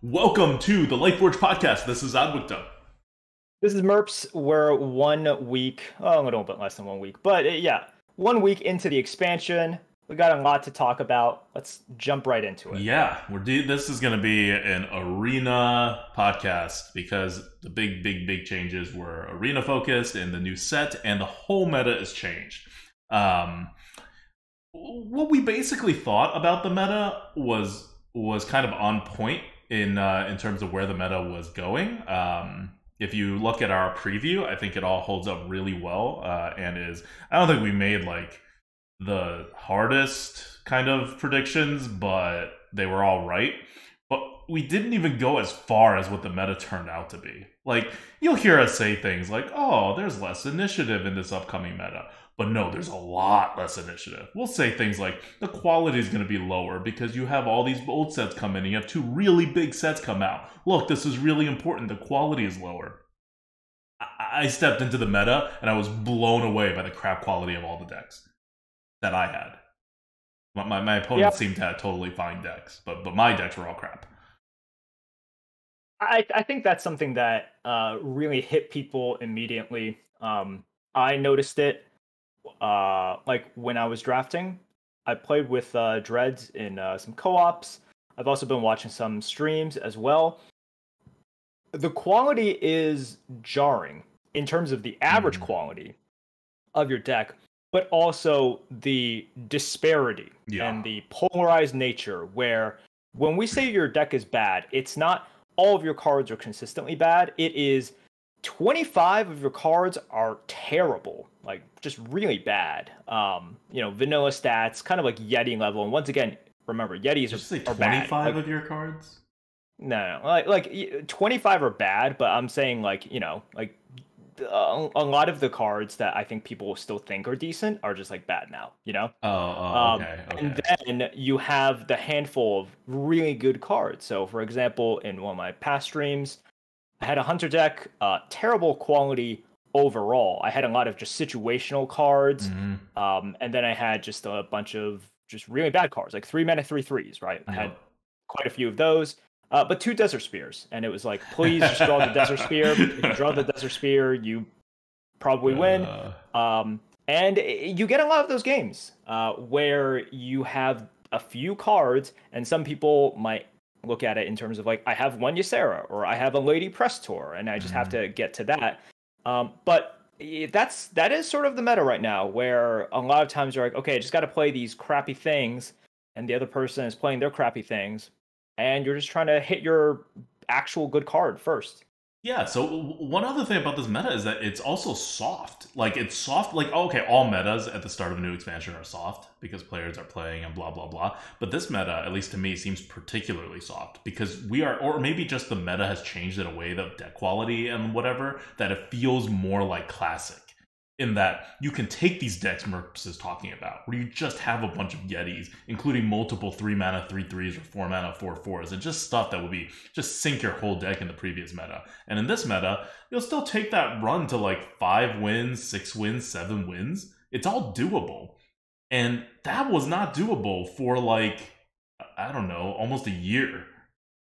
Welcome to the Lightforge podcast. This is ADWCTA. This is Merps. We're 1 week, a little bit less than 1 week, but yeah, 1 week into the expansion. We got a lot to talk about. Let's jump right into it. Yeah, this is going to be an arena podcast because the big changes were arena focused in the new set, and the whole meta is changed. What we basically thought about the meta was kind of on point in terms of where the meta was going. If you look at our preview, I think it all holds up really well, and I don't think we made like the hardest kind of predictions, but they were all right. But we didn't even go as far as what the meta turned out to be. Like, you'll hear us say things like, oh, there's less initiative in this upcoming meta. But no, there's a lot less initiative. We'll say things like, the quality is going to be lower because you have all these old sets come in and you have two really big sets come out. Look, this is really important. The quality is lower. I stepped into the meta and I was blown away by the crap quality of all the decks that I had. My opponents seemed to have totally fine decks, but my decks were all crap. I think that's something that really hit people immediately. I noticed it like when I was drafting. I played with Dreads in some co-ops. I've also been watching some streams as well. The quality is jarring in terms of the average quality of your deck, but also the disparity and the polarized nature, where when we say your deck is bad, it's not all of your cards are consistently bad. It is 25 of your cards are terrible, like just really bad. Vanilla stats, kind of like Yeti level. And once again, remember, Yetis are bad. 25 of your cards? No, like 25 are bad, but I'm saying a lot of the cards that I think people still think are decent are just like bad now, Okay. And then you have the handful of really good cards. So, for example, in one of my past streams, I had a Hunter deck, terrible quality overall. I had a lot of just situational cards, and then I had just a bunch of just really bad cards, like 3-mana 3/3s, right? I had quite a few of those. But 2 Desert Spears, and it was like, please just draw the Desert Spear. If you draw the Desert Spear, you probably win. And you get a lot of those games where you have a few cards, and some people might look at it in terms of like, I have one Ysera, or I have a Lady Prestor, and I just have to get to that. But that is sort of the meta right now, where a lot of times you're like, okay, I just got to play these crappy things, and the other person is playing their crappy things, and you're just trying to hit your actual good card first. Yeah, so one other thing about this meta is that it's also soft. Like, it's soft. Like, okay, all metas at the start of a new expansion are soft because players are playing and blah, blah, blah. But this meta, at least to me, seems particularly soft because or maybe just the meta has changed in a way, the deck quality and whatever, that it feels more like classic. In that you can take these decks Merps is talking about, where you just have a bunch of Yetis, including multiple 3-mana 3/3s or 4-mana 4/4s, and just stuff that would be just sink your whole deck in the previous meta. And in this meta, you'll still take that run to like 5 wins, 6 wins, 7 wins. It's all doable. And that was not doable for like, I don't know, almost a year.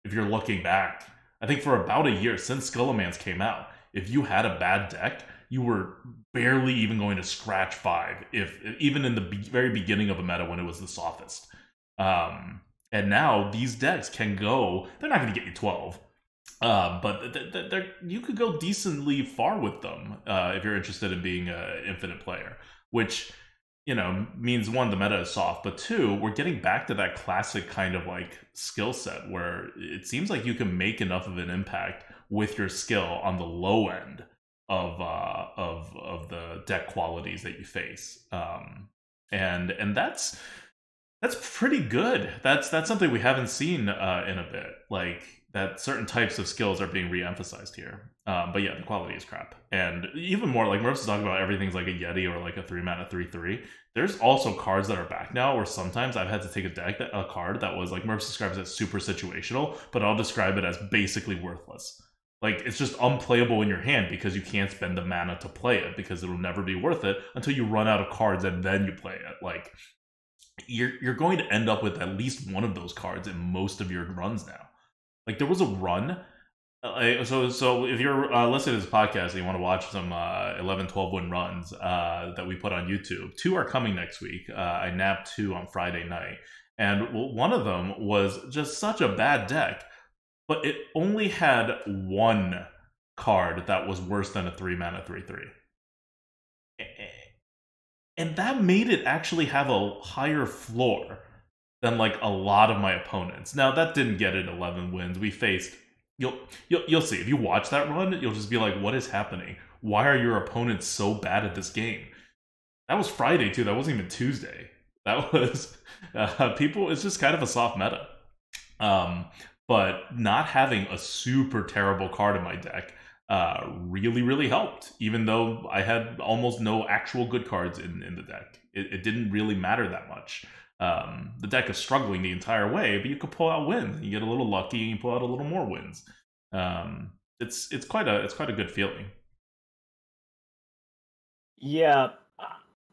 If you're looking back, I think for about a year since Skullomance came out, if you had a bad deck, you were barely even going to scratch 5, even in the very beginning of a meta when it was the softest. And now these decks can go, they're not going to get you 12, but you could go decently far with them if you're interested in being an infinite player, which, means 1, the meta is soft, but 2, we're getting back to that classic kind of like skill set where it seems like you can make enough of an impact with your skill on the low end of the deck qualities that you face, and that's pretty good. That's something we haven't seen in a bit. Like, that certain types of skills are being re-emphasized here. But yeah, the quality is crap, and even more like Merps is talking about, everything's like a Yeti or like a 3-mana 3/3. There's also cards that are back now, where sometimes I've had to take a card that was like, Merps describes it as super situational, but I'll describe it as basically worthless. Like, it's just unplayable in your hand because you can't spend the mana to play it, because it'll never be worth it until you run out of cards and then you play it. Like, you're going to end up with at least one of those cards in most of your runs now. Like there was a run. So if you're listening to this podcast and you want to watch some 11, 12 win runs that we put on YouTube, 2 are coming next week. I nabbed 2 on Friday night. And one of them was just such a bad deck, but it only had 1 card that was worse than a 3-mana 3/3. And that made it actually have a higher floor than like a lot of my opponents. Now that didn't get it 11 wins. We faced you'll see if you watch that run, you'll just be like, what is happening? Why are your opponents so bad at this game? That was Friday too. That wasn't even Tuesday. That was people. It's just kind of a soft meta. But not having a super terrible card in my deck really helped, even though I had almost no actual good cards in the deck. It didn't really matter that much. The deck is struggling the entire way, but you could pull out wins. You get a little lucky, and you pull out a little more wins. It's quite a good feeling. Yeah,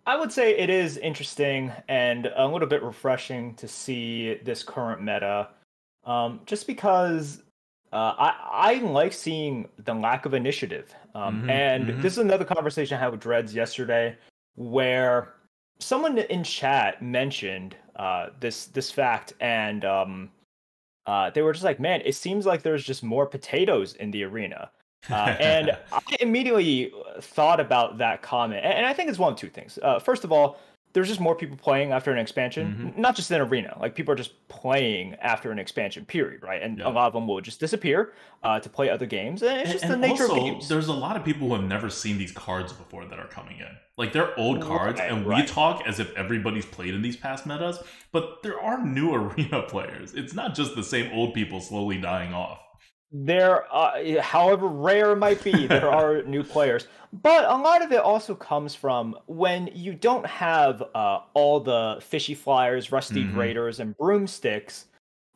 I would say it is interesting and a little bit refreshing to see this current meta, just because I like seeing the lack of initiative. This is another conversation I had with Dreads yesterday, where someone in chat mentioned this fact, and they were just like, "Man, it seems like there's just more potatoes in the arena." And I immediately thought about that comment, and I think it's one of 2 things. First of all, there's just more people playing after an expansion, not just in arena. Like people are just playing after an expansion period, right? And a lot of them will just disappear to play other games. And it's just the nature of games. There's a lot of people who have never seen these cards before that are coming in. Like they're old cards, and we talk as if everybody's played in these past metas, but there are new arena players. It's not just the same old people slowly dying off. There, however rare it might be, there are new players. But a lot of it also comes from when you don't have all the fishy flyers, rusty raiders, and broomsticks.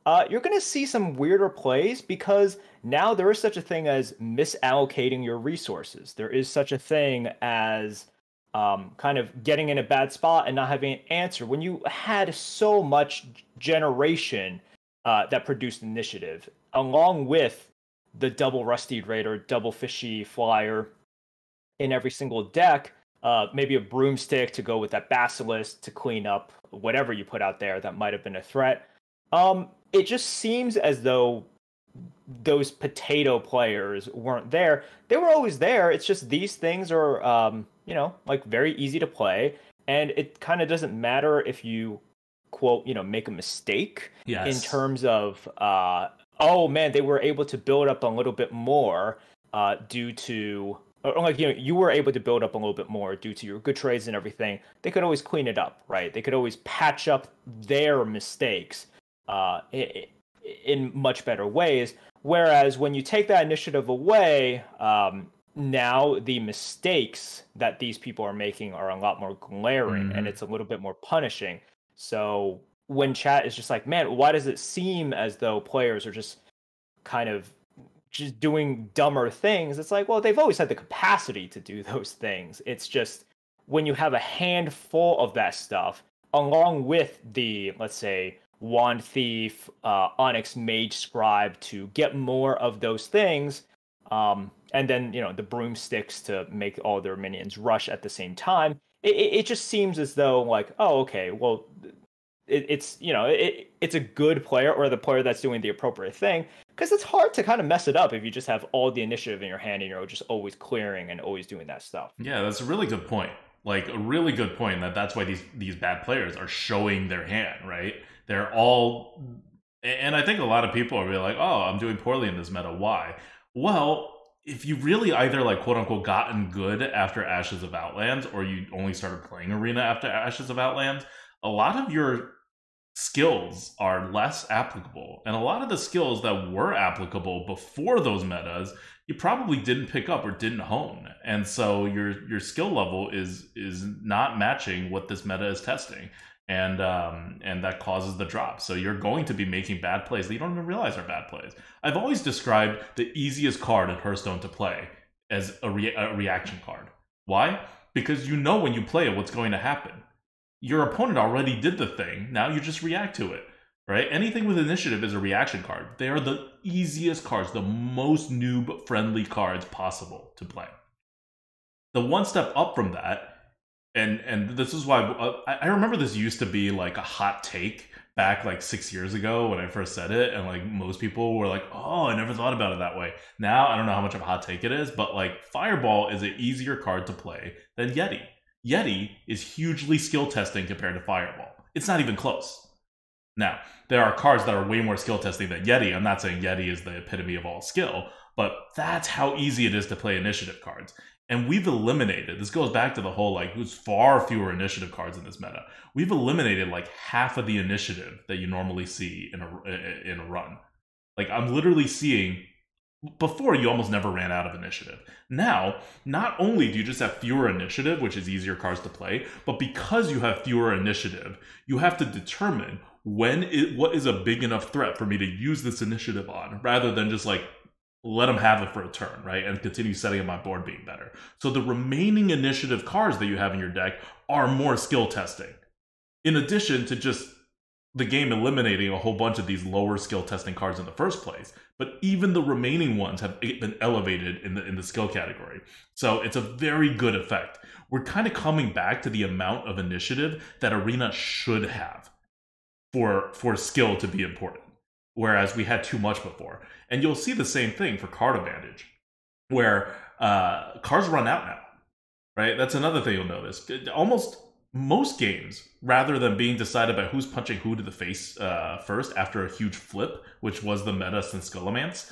You're going to see some weirder plays because now there is such a thing as misallocating your resources. There is such a thing as kind of getting in a bad spot and not having an answer. When you had so much generation that produced initiative, along with the double rusty raider, double fishy flyer in every single deck, maybe a broomstick to go with that basilisk to clean up whatever you put out there that might have been a threat. It just seems as though those potato players weren't there. They were always there. It's just these things are, like very easy to play, and it kind of doesn't matter if you quote, make a mistake in terms of, oh man, they were able to build up a little bit more due to, or like, you were able to build up a little bit more due to your good trades and everything. They could always clean it up, right? They could always patch up their mistakes in much better ways. Whereas when you take that initiative away, now the mistakes that these people are making are a lot more glaring, and it's a little bit more punishing. So when chat is just like, man, why does it seem as though players are just kind of just doing dumber things? It's like, well, they've always had the capacity to do those things. It's just when you have a handful of that stuff, along with the, let's say, Wand Thief, Onyx Mage Scribe to get more of those things, and then, the broomsticks to make all their minions rush at the same time. It just seems as though, like, oh, okay, well, it's a good player, or the player that's doing the appropriate thing, because it's hard to kind of mess it up if you just have all the initiative in your hand and you're just always clearing and always doing that stuff. Yeah, that's a really good point. Like a really good point that's why these bad players are showing their hand, right? They're all, and I think a lot of people are really like, oh, I'm doing poorly in this meta. Why? Well, if you really either like quote unquote gotten good after Ashes of Outlands, or you only started playing Arena after Ashes of Outlands, a lot of your skills are less applicable. And a lot of the skills that were applicable before those metas, you probably didn't pick up or didn't hone. And so your skill level is not matching what this meta is testing. And that causes the drop. So you're going to be making bad plays that you don't even realize are bad plays. I've always described the easiest card in Hearthstone to play as a reaction card. Why? Because you know when you play it what's going to happen. Your opponent already did the thing, now you just react to it. right? Anything with initiative is a reaction card. They are the easiest cards, the most noob-friendly cards possible to play. The one step up from that, and this is why I remember this used to be like a hot take back like 6 years ago when I first said it, and like most people were like, "Oh, I never thought about it that way." Now I don't know how much of a hot take it is, but like Fireball is an easier card to play than Yeti. Yeti is hugely skill testing compared to Fireball. It's not even close. Now, there are cards that are way more skill testing than Yeti. I'm not saying Yeti is the epitome of all skill, but that's how easy it is to play initiative cards. And we've eliminated, this goes back to the whole, like, there's far fewer initiative cards in this meta. We've eliminated, like, half of the initiative that you normally see in a run. Like, I'm literally seeing, before you almost never ran out of initiative. Now, not only do you just have fewer initiative, which is easier cards to play, but because you have fewer initiative, you have to determine what is a big enough threat for me to use this initiative on, rather than just like let them have it for a turn, right? And continue setting up my board being better. So the remaining initiative cards that you have in your deck are more skill testing. In addition to just the game eliminating a whole bunch of these lower skill testing cards in the first place, but even the remaining ones have been elevated in the skill category. So it's a very good effect. We're kind of coming back to the amount of initiative that Arena should have for skill to be important, whereas we had too much before. And you'll see the same thing for card advantage, where cards run out now, right? That's another thing you'll notice. Almost most games, rather than being decided by who's punching who to the face first after a huge flip, which was the meta since Skullomance,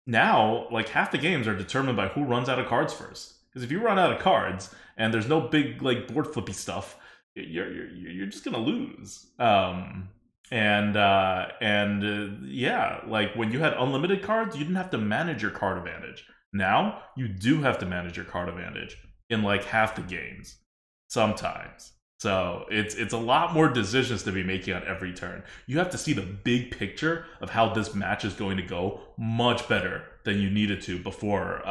now like half the games are determined by who runs out of cards first. Because if you run out of cards and there's no big like board flippy stuff, you're just gonna lose. Yeah, like when you had unlimited cards, you didn't have to manage your card advantage. Now you do have to manage your card advantage in like half the games sometimes. So it's a lot more decisions to be making on every turn. You have to see the big picture of how this match is going to go much better than you needed to before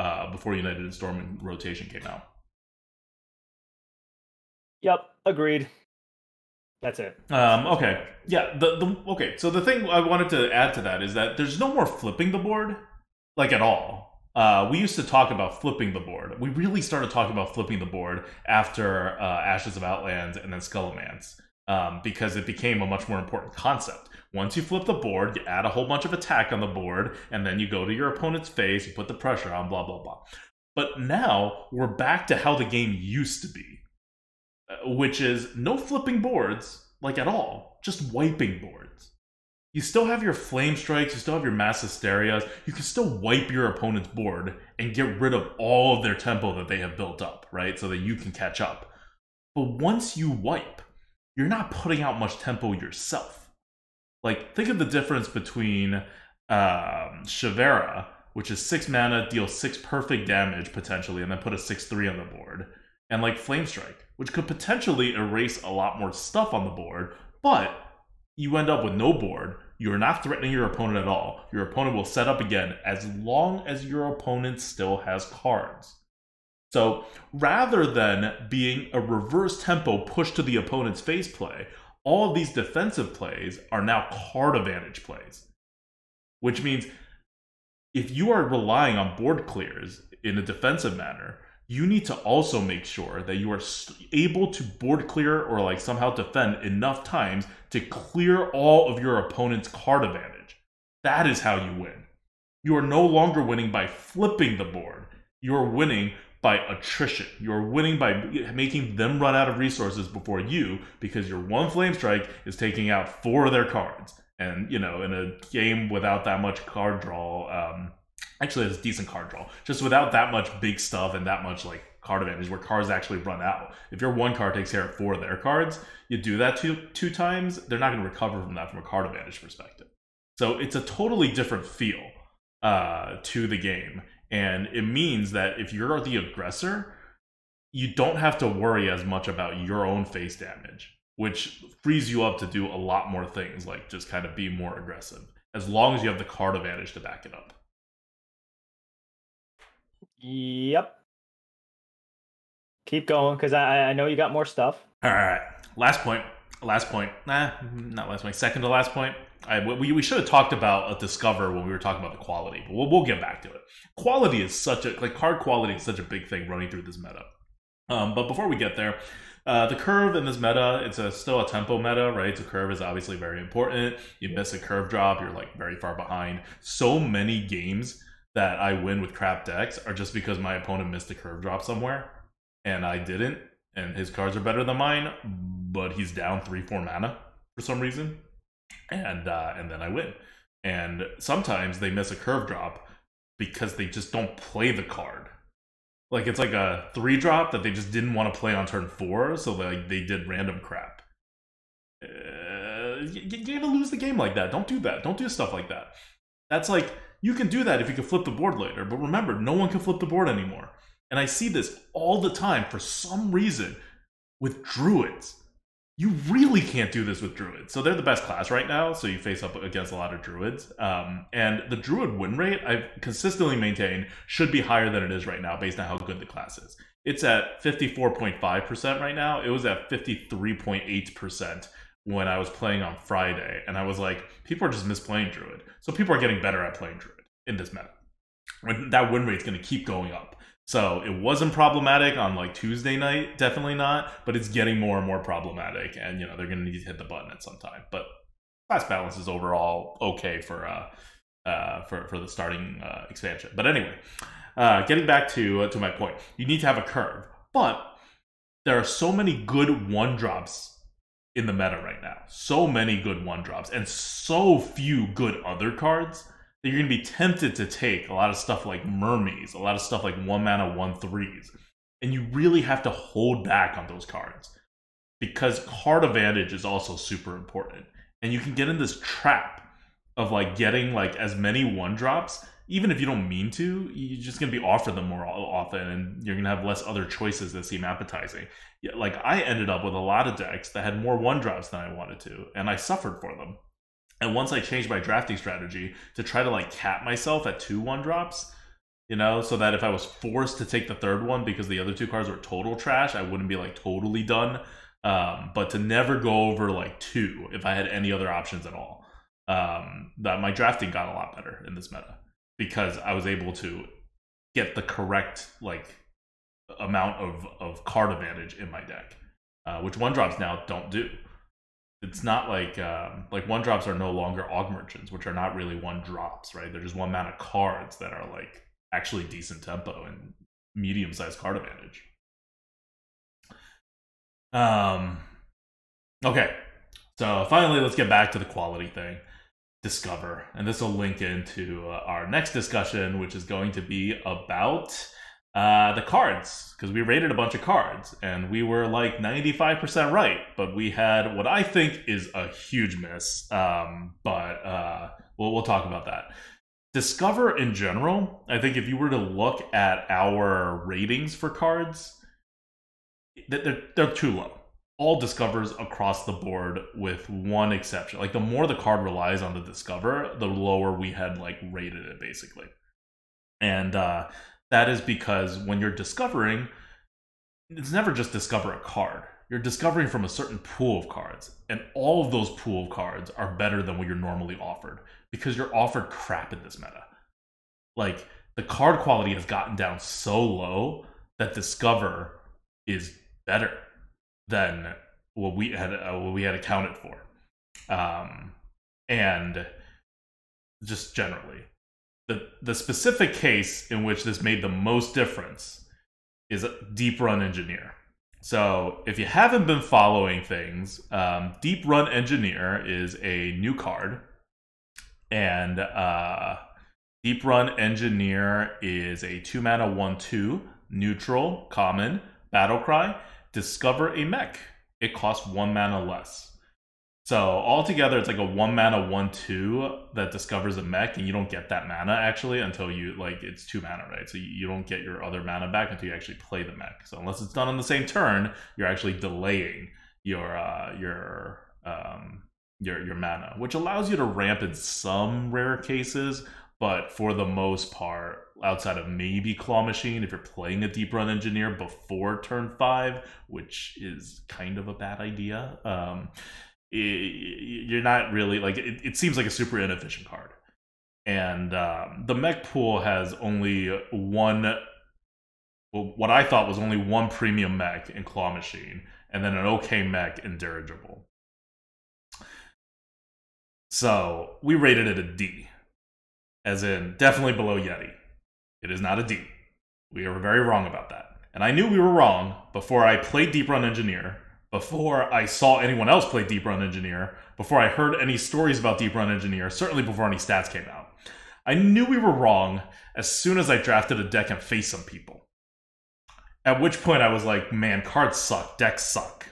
United and Stormwind rotation came out. Yep, agreed. That's it. Okay. Yeah. Okay. So the thing I wanted to add to that is that there's no more flipping the board, like at all. We used to talk about flipping the board. We really started talking about flipping the board after Ashes of Outlands and then Skullomance, because it became a much more important concept. Once you flip the board, you add a whole bunch of attack on the board, and then you go to your opponent's face, you put the pressure on, blah, blah, blah. But now we're back to how the game used to be, which is no flipping boards, like at all, just wiping boards. You still have your flame strikes, you still have your mass hysterias, you can still wipe your opponent's board and get rid of all of their tempo that they have built up, right? So that you can catch up. But once you wipe, you're not putting out much tempo yourself. Like, think of the difference between Shavera, which is 6 mana, deals 6 perfect damage potentially, and then put a 6/3 on the board, and like Flame Strike, which could potentially erase a lot more stuff on the board, but you end up with no board. You're not threatening your opponent at all. Your opponent will set up again as long as your opponent still has cards. So rather than being a reverse tempo push to the opponent's face play, all of these defensive plays are now card advantage plays. Which means if you are relying on board clears in a defensive manner, you need to also make sure that you are able to board clear or like somehow defend enough times to clear all of your opponent's card advantage. That is how you win. You are no longer winning by flipping the board. You are winning by attrition. You are winning by making them run out of resources before you, because your one Flame Strike is taking out 4 of their cards. And, you know, in a game without that much card draw, actually it's decent card draw, just without that much big stuff and that much like card advantage where cards actually run out. If your one card takes care of 4 of their cards, you do that two times, they're not going to recover from that from a card advantage perspective. So it's a totally different feel to the game. And it means that if you're the aggressor, you don't have to worry as much about your own face damage, which frees you up to do a lot more things, like just kind of be more aggressive, as long as you have the card advantage to back it up. Yep. Keep going, because I know you got more stuff. All right. Last point. last point. Not last point. Second to last point. We should have talked about a Discover when we were talking about the quality, but we'll get back to it. Quality is such a card quality is such a big thing running through this meta. But before we get there, the curve in this meta, it's still a tempo meta, right? So curve is obviously very important. You miss a curve drop, you're like very far behind. So many games that I win with crap decks are just because my opponent missed a curve drop somewhere and I didn't, and his cards are better than mine, but he's down 3-4 mana for some reason, and then I win. And sometimes they miss a curve drop because they just don't play the card. Like, it's like a 3-drop that they just didn't want to play on turn 4, so they did random crap. You're gonna lose the game like that. Don't do that. Don't do stuff like that. That's like, you can do that if you can flip the board later, but remember, no one can flip the board anymore. And I see this all the time for some reason with druids. You really can't do this with druids. So they're the best class right now, so you face up against a lot of druids. And the druid win rate, I've consistently maintained, should be higher than it is right now based on how good the class is. It's at 54.5% right now. It was at 53.8% when I was playing on Friday. And I was like, people are just misplaying druid. So people are getting better at playing druid in this meta. That win rate's going to keep going up. So it wasn't problematic on like Tuesday night, definitely not, but it's getting more and more problematic, and you know they're going to need to hit the button at some time. But class balance is overall okay for the starting expansion. But anyway, getting back to my point, you need to have a curve, but there are so many good 1-drops in the meta right now, so many good 1-drops, and so few good other cards. You're going to be tempted to take a lot of stuff like Mermaids, a lot of stuff like 1-mana 1/3s. And you really have to hold back on those cards. Because card advantage is also super important. And you can get in this trap of like getting like as many 1-drops, even if you don't mean to, you're just going to be offered them more often, and you're going to have less other choices that seem appetizing. Yeah, like I ended up with a lot of decks that had more 1-drops than I wanted to, and I suffered for them. And once I changed my drafting strategy to try to like cap myself at 2 1-drops, you know, so that if I was forced to take the third one because the other 2 cards were total trash, I wouldn't be like totally done. But to never go over like 2 if I had any other options at all. That my drafting got a lot better in this meta because I was able to get the correct like amount of card advantage in my deck, which 1-drops now don't do. It's not like 1-drops are no longer Aug Merchants, which are not really 1-drops, right? They're just 1-mana cards that are like actually decent tempo and medium-sized card advantage. Okay, so finally, let's get back to the quality thing. Discover, and this will link into our next discussion, which is going to be about the cards, because we rated a bunch of cards and we were like 95% right, but we had what I think is a huge miss. But we'll talk about that. Discover in general, I think if you were to look at our ratings for cards, they're too low. All Discovers across the board with one exception. Like the more the card relies on the Discover, the lower we had like rated it basically. And that is because when you're discovering, it's never just discover a card. You're discovering from a certain pool of cards. And all of those pool of cards are better than what you're normally offered. Because you're offered crap in this meta. Like, the card quality has gotten down so low that Discover is better than what we had accounted for. And just generally. The specific case in which this made the most difference is Deeprun Engineer. So if you haven't been following things, Deeprun Engineer is a new card. And Deeprun Engineer is a 2-mana 1/2, neutral, common, battlecry, discover a mech. It costs 1 mana less. So altogether, it's like a 1-mana 1/2 that discovers a mech, and you don't get that mana actually until you it's 2 mana, right? So you don't get your other mana back until you actually play the mech. So unless it's done on the same turn, you're actually delaying your mana, which allows you to ramp in some rare cases, but for the most part, outside of maybe Claw Machine, if you're playing a Deeprun Engineer before turn 5, which is kind of a bad idea, you're not really, like, it seems like a super inefficient card. And the mech pool has only one, well, what I thought was only one premium mech in Claw Machine, and then an okay mech in Dirigible. So we rated it a D, as in definitely below Yeti. It is not a D. We are very wrong about that. And I knew we were wrong before I played Deeprun Engineer, before I saw anyone else play Deeprun Engineer, before I heard any stories about Deeprun Engineer, certainly before any stats came out. I knew we were wrong as soon as I drafted a deck and faced some people. At which point I was like, man, cards suck, decks suck.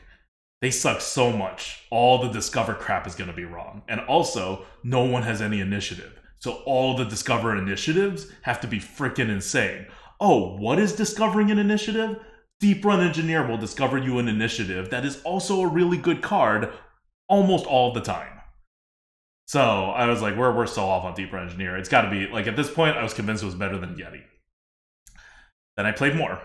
They suck so much. All the Discover crap is going to be wrong. And also, no one has any initiative. So all the Discover initiatives have to be freaking insane. Oh, what is discovering an initiative? Deeprun Engineer will discover you an initiative that is also a really good card almost all the time. So I was like, we're so off on Deeprun Engineer. It's got to be, like, at this point, I was convinced it was better than Yeti. Then I played more.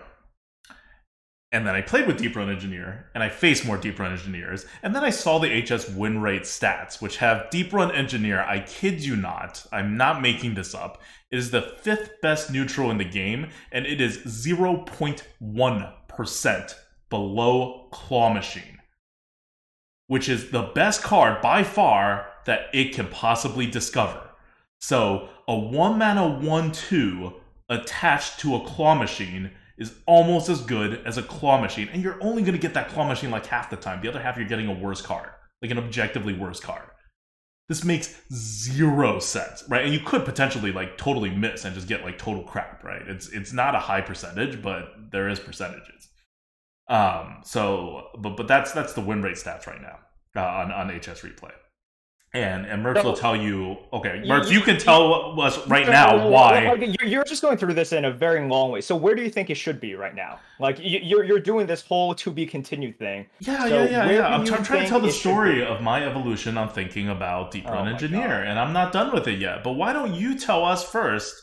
And then I played with Deeprun Engineer, and I faced more Deeprun Engineers, and then I saw the HS win rate stats, which have Deeprun Engineer, I kid you not, I'm not making this up, it is the 5th best neutral in the game, and it is 0.1% below Claw Machine, which is the best card by far that it can possibly discover. So a 1-mana 1/2 attached to a Claw Machine is almost as good as a Claw Machine, and you're only going to get that Claw Machine like half the time. The other half you're getting a worse card, like an objectively worse card. This makes 0 sense, right? And you could potentially like totally miss and just get like total crap, right? It's not a high percentage, but there is percentages. But that's the win rate stats right now on HS Replay. And Merps will tell you, okay, Merps, you can tell us right now why. You're just going through this in a very long way. So where do you think it should be right now? Like, you're doing this whole to be continued thing. Yeah. I'm trying to tell the story of my evolution on thinking about Deeprun Engineer, and I'm not done with it yet. But why don't you tell us first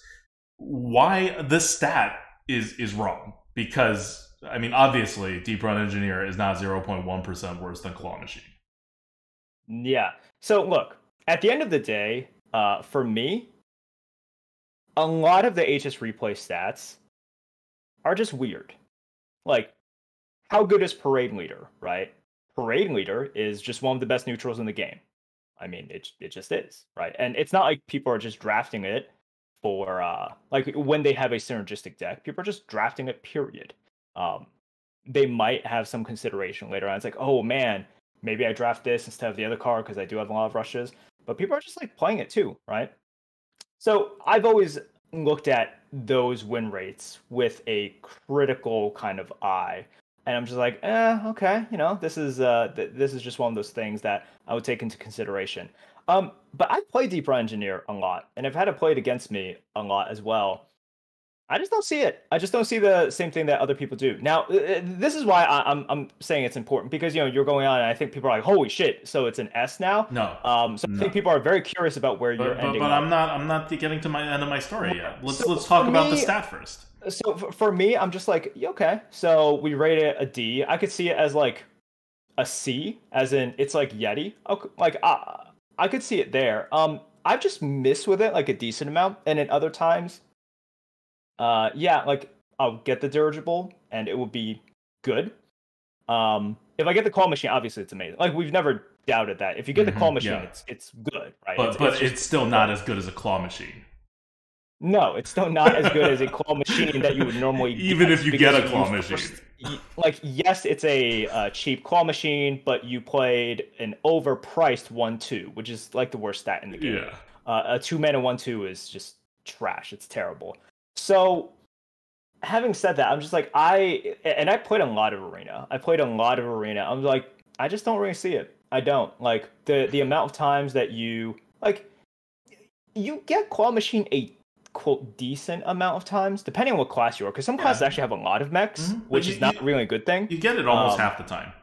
why this stat is wrong? Because, I mean, obviously, Deeprun Engineer is not 0.1% worse than Claw Machine. Yeah. So look, at the end of the day, for me, a lot of the HS Replay stats are just weird. Like, how good is Parade Leader, right? Parade Leader is just one of the best neutrals in the game. I mean, it just is, right? And it's not like people are just drafting it for, like, when they have a synergistic deck, people are just drafting it, period. They might have some consideration later on. It's like, oh man, maybe I draft this instead of the other card because I do have a lot of rushes. But people are just like playing it too, right? So I've always looked at those win rates with a critical kind of eye. And I'm just like, okay, you know, this is just one of those things that I would take into consideration. But I've played Deeprun Engineer a lot, and I've had it played against me a lot as well. I just don't see it. I just don't see the same thing that other people do. Now, this is why I'm saying it's important, because, you know, you're going on and I think people are like, holy shit, so it's an S now? No. So I think people are very curious about where you're ending up. But I'm not getting to my end of my story yet. Let's talk about the stat first. So for me, I'm just like, okay, so we rate it a D. I could see it as like a C, as in it's like Yeti. Like I could see it there. I've just missed with it like a decent amount, and in other times, yeah, like I'll get the dirigible and it will be good. If I get the Claw Machine, obviously it's amazing. Like, we've never doubted that. If you get the Claw Machine, yeah, it's good, right? But it's still not as good as a Claw Machine. No, it's still not as good as a Claw Machine that you would normally even if you get a Claw Machine. Like, yes, it's a cheap Claw Machine, but you played an overpriced 1/2, which is like the worst stat in the game. Yeah. A 2-mana 1/2 is just trash. It's terrible. So, having said that, I'm just like, I played a lot of Arena. I'm like, I just don't really see it. I don't. Like, the amount of times that you get Claw Machine a quote decent amount of times, depending on what class you are, because some classes actually have a lot of mechs, which is not really a good thing. You get it almost half the time.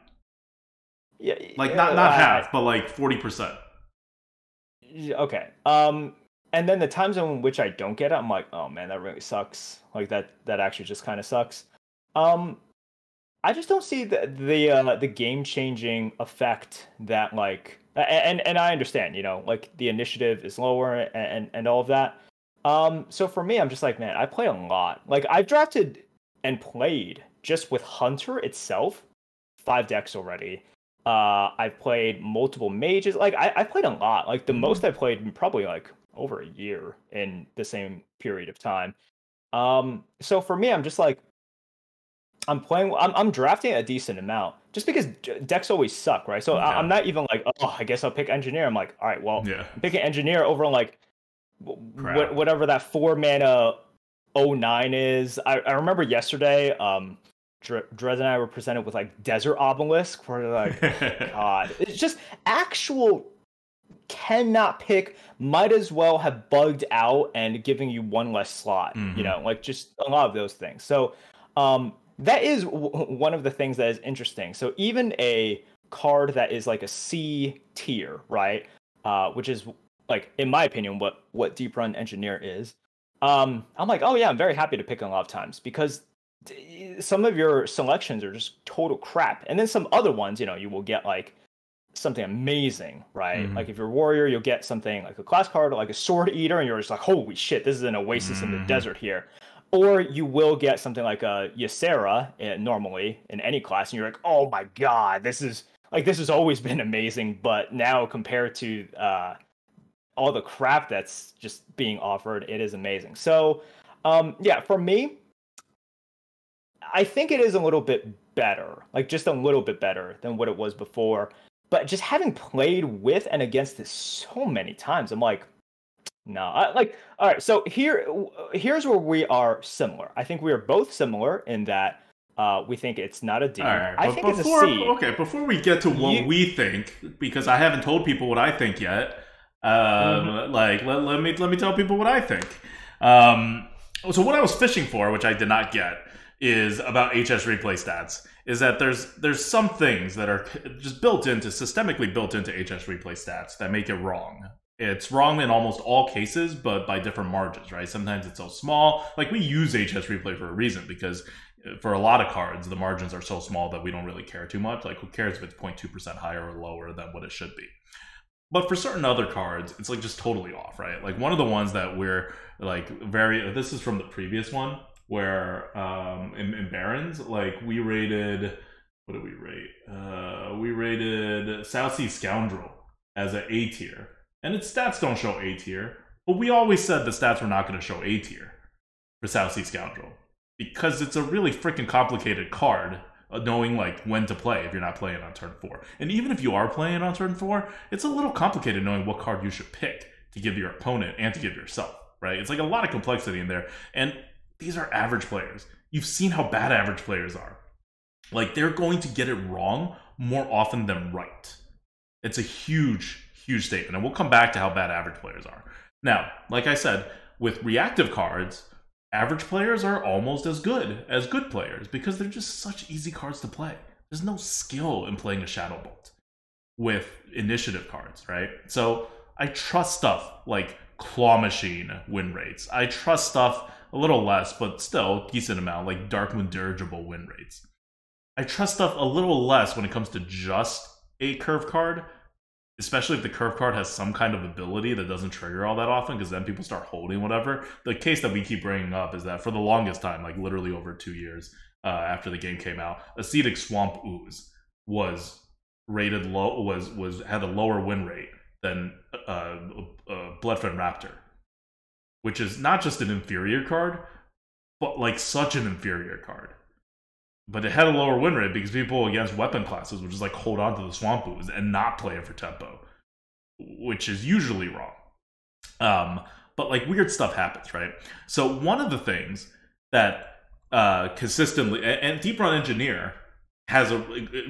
Yeah, like not half, but like 40%. Okay. and then the times in which I don't get it, I'm like, oh man, that really sucks. Like that actually just kind of sucks. Um, I just don't see the game changing effect that like and I understand, you know, like the initiative is lower and all of that. So for me, I'm just like, man, I play a lot. Like I've drafted and played just with Hunter itself 5 decks already. I've played multiple mages. Like I played a lot. Like the most I played in probably like over a year in the same period of time. So for me, I'm just like I'm drafting a decent amount just because decks always suck, right? So I'm not even like, oh, I guess I'll pick engineer. I'm like, all right, well, I'm picking engineer over like whatever that 4 mana 09 is. I remember yesterday, Drez and I were presented with like Desert Obelisk, where they're like, oh, God, it's just actual cannot pick. Might as well have bugged out and giving you one less slot. You know, like just a lot of those things. So, that is one of the things that is interesting. So even a card that is like a C tier, right? Which is like, in my opinion, what Deeprun Engineer is. I'm like, oh yeah, I'm very happy to pick a lot of times because some of your selections are just total crap, and then some other ones, you know, you will get like something amazing, right? Like if you're a warrior, you'll get something like a class card, like a sword eater, and you're just like, holy shit, this is an oasis in the desert here. Or you will get something like a Ysera normally in any class, and you're like, oh my god, this has always been amazing, but now compared to all the crap that's just being offered, it is amazing. So, yeah, for me, I think it is a little bit better, like just a little bit better than what it was before. But just having played with and against this so many times, I'm like, no, like, all right. So here's where we are similar. I think we are both similar in that we think it's not a D. Right, I think it's a C. Okay, before we get to what we think, because I haven't told people what I think yet. Like, let me tell people what I think. So what I was fishing for, which I did not get, is about HS replay stats. Is that there's some things that are just systemically built into HS replay stats that make it wrong. It's wrong in almost all cases, but by different margins, right? Sometimes it's so small. Like, we use HS Replay for a reason, because for a lot of cards, the margins are so small that we don't really care too much. Like, who cares if it's 0.2% higher or lower than what it should be? But for certain other cards, it's like just totally off, right? Like, one of the ones that we're like this is from the previous one, where in Barons, like, we rated, what did we rate? We rated South Sea Scoundrel as an A tier. And its stats don't show A tier, but we always said the stats were not going to show A tier for South Sea Scoundrel, because it's a really freaking complicated card, knowing like when to play if you're not playing on turn 4. And even if you are playing on turn 4, it's a little complicated knowing what card you should pick to give your opponent and to give yourself, right? It's like a lot of complexity in there. And these are average players. You've seen how bad average players are. Like, they're going to get it wrong more often than right. It's a huge statement, and we'll come back to how bad average players are. Now, like I said, with reactive cards, average players are almost as good as good players, because they're just such easy cards to play. There's no skill in playing a Shadow Bolt with initiative cards, right? So I trust stuff like Claw Machine win rates. I trust stuff a little less, but still decent amount, like Darkmoon Dirigible win rates. I trust stuff a little less when it comes to just a curve card, especially if the curve card has some kind of ability that doesn't trigger all that often, because then people start holding whatever. The case that we keep bringing up is that for the longest time, like literally over 2 years after the game came out, Acetic Swamp Ooze was rated low, had a lower win rate than Bloodfen Raptor, which is not just an inferior card, but like such an inferior card. But it had a lower win rate because people against weapon classes would just like hold on to the Swamp Ooze and not play it for tempo, which is usually wrong. But like weird stuff happens, right? So one of the things that consistently, and Deeprun Engineer has a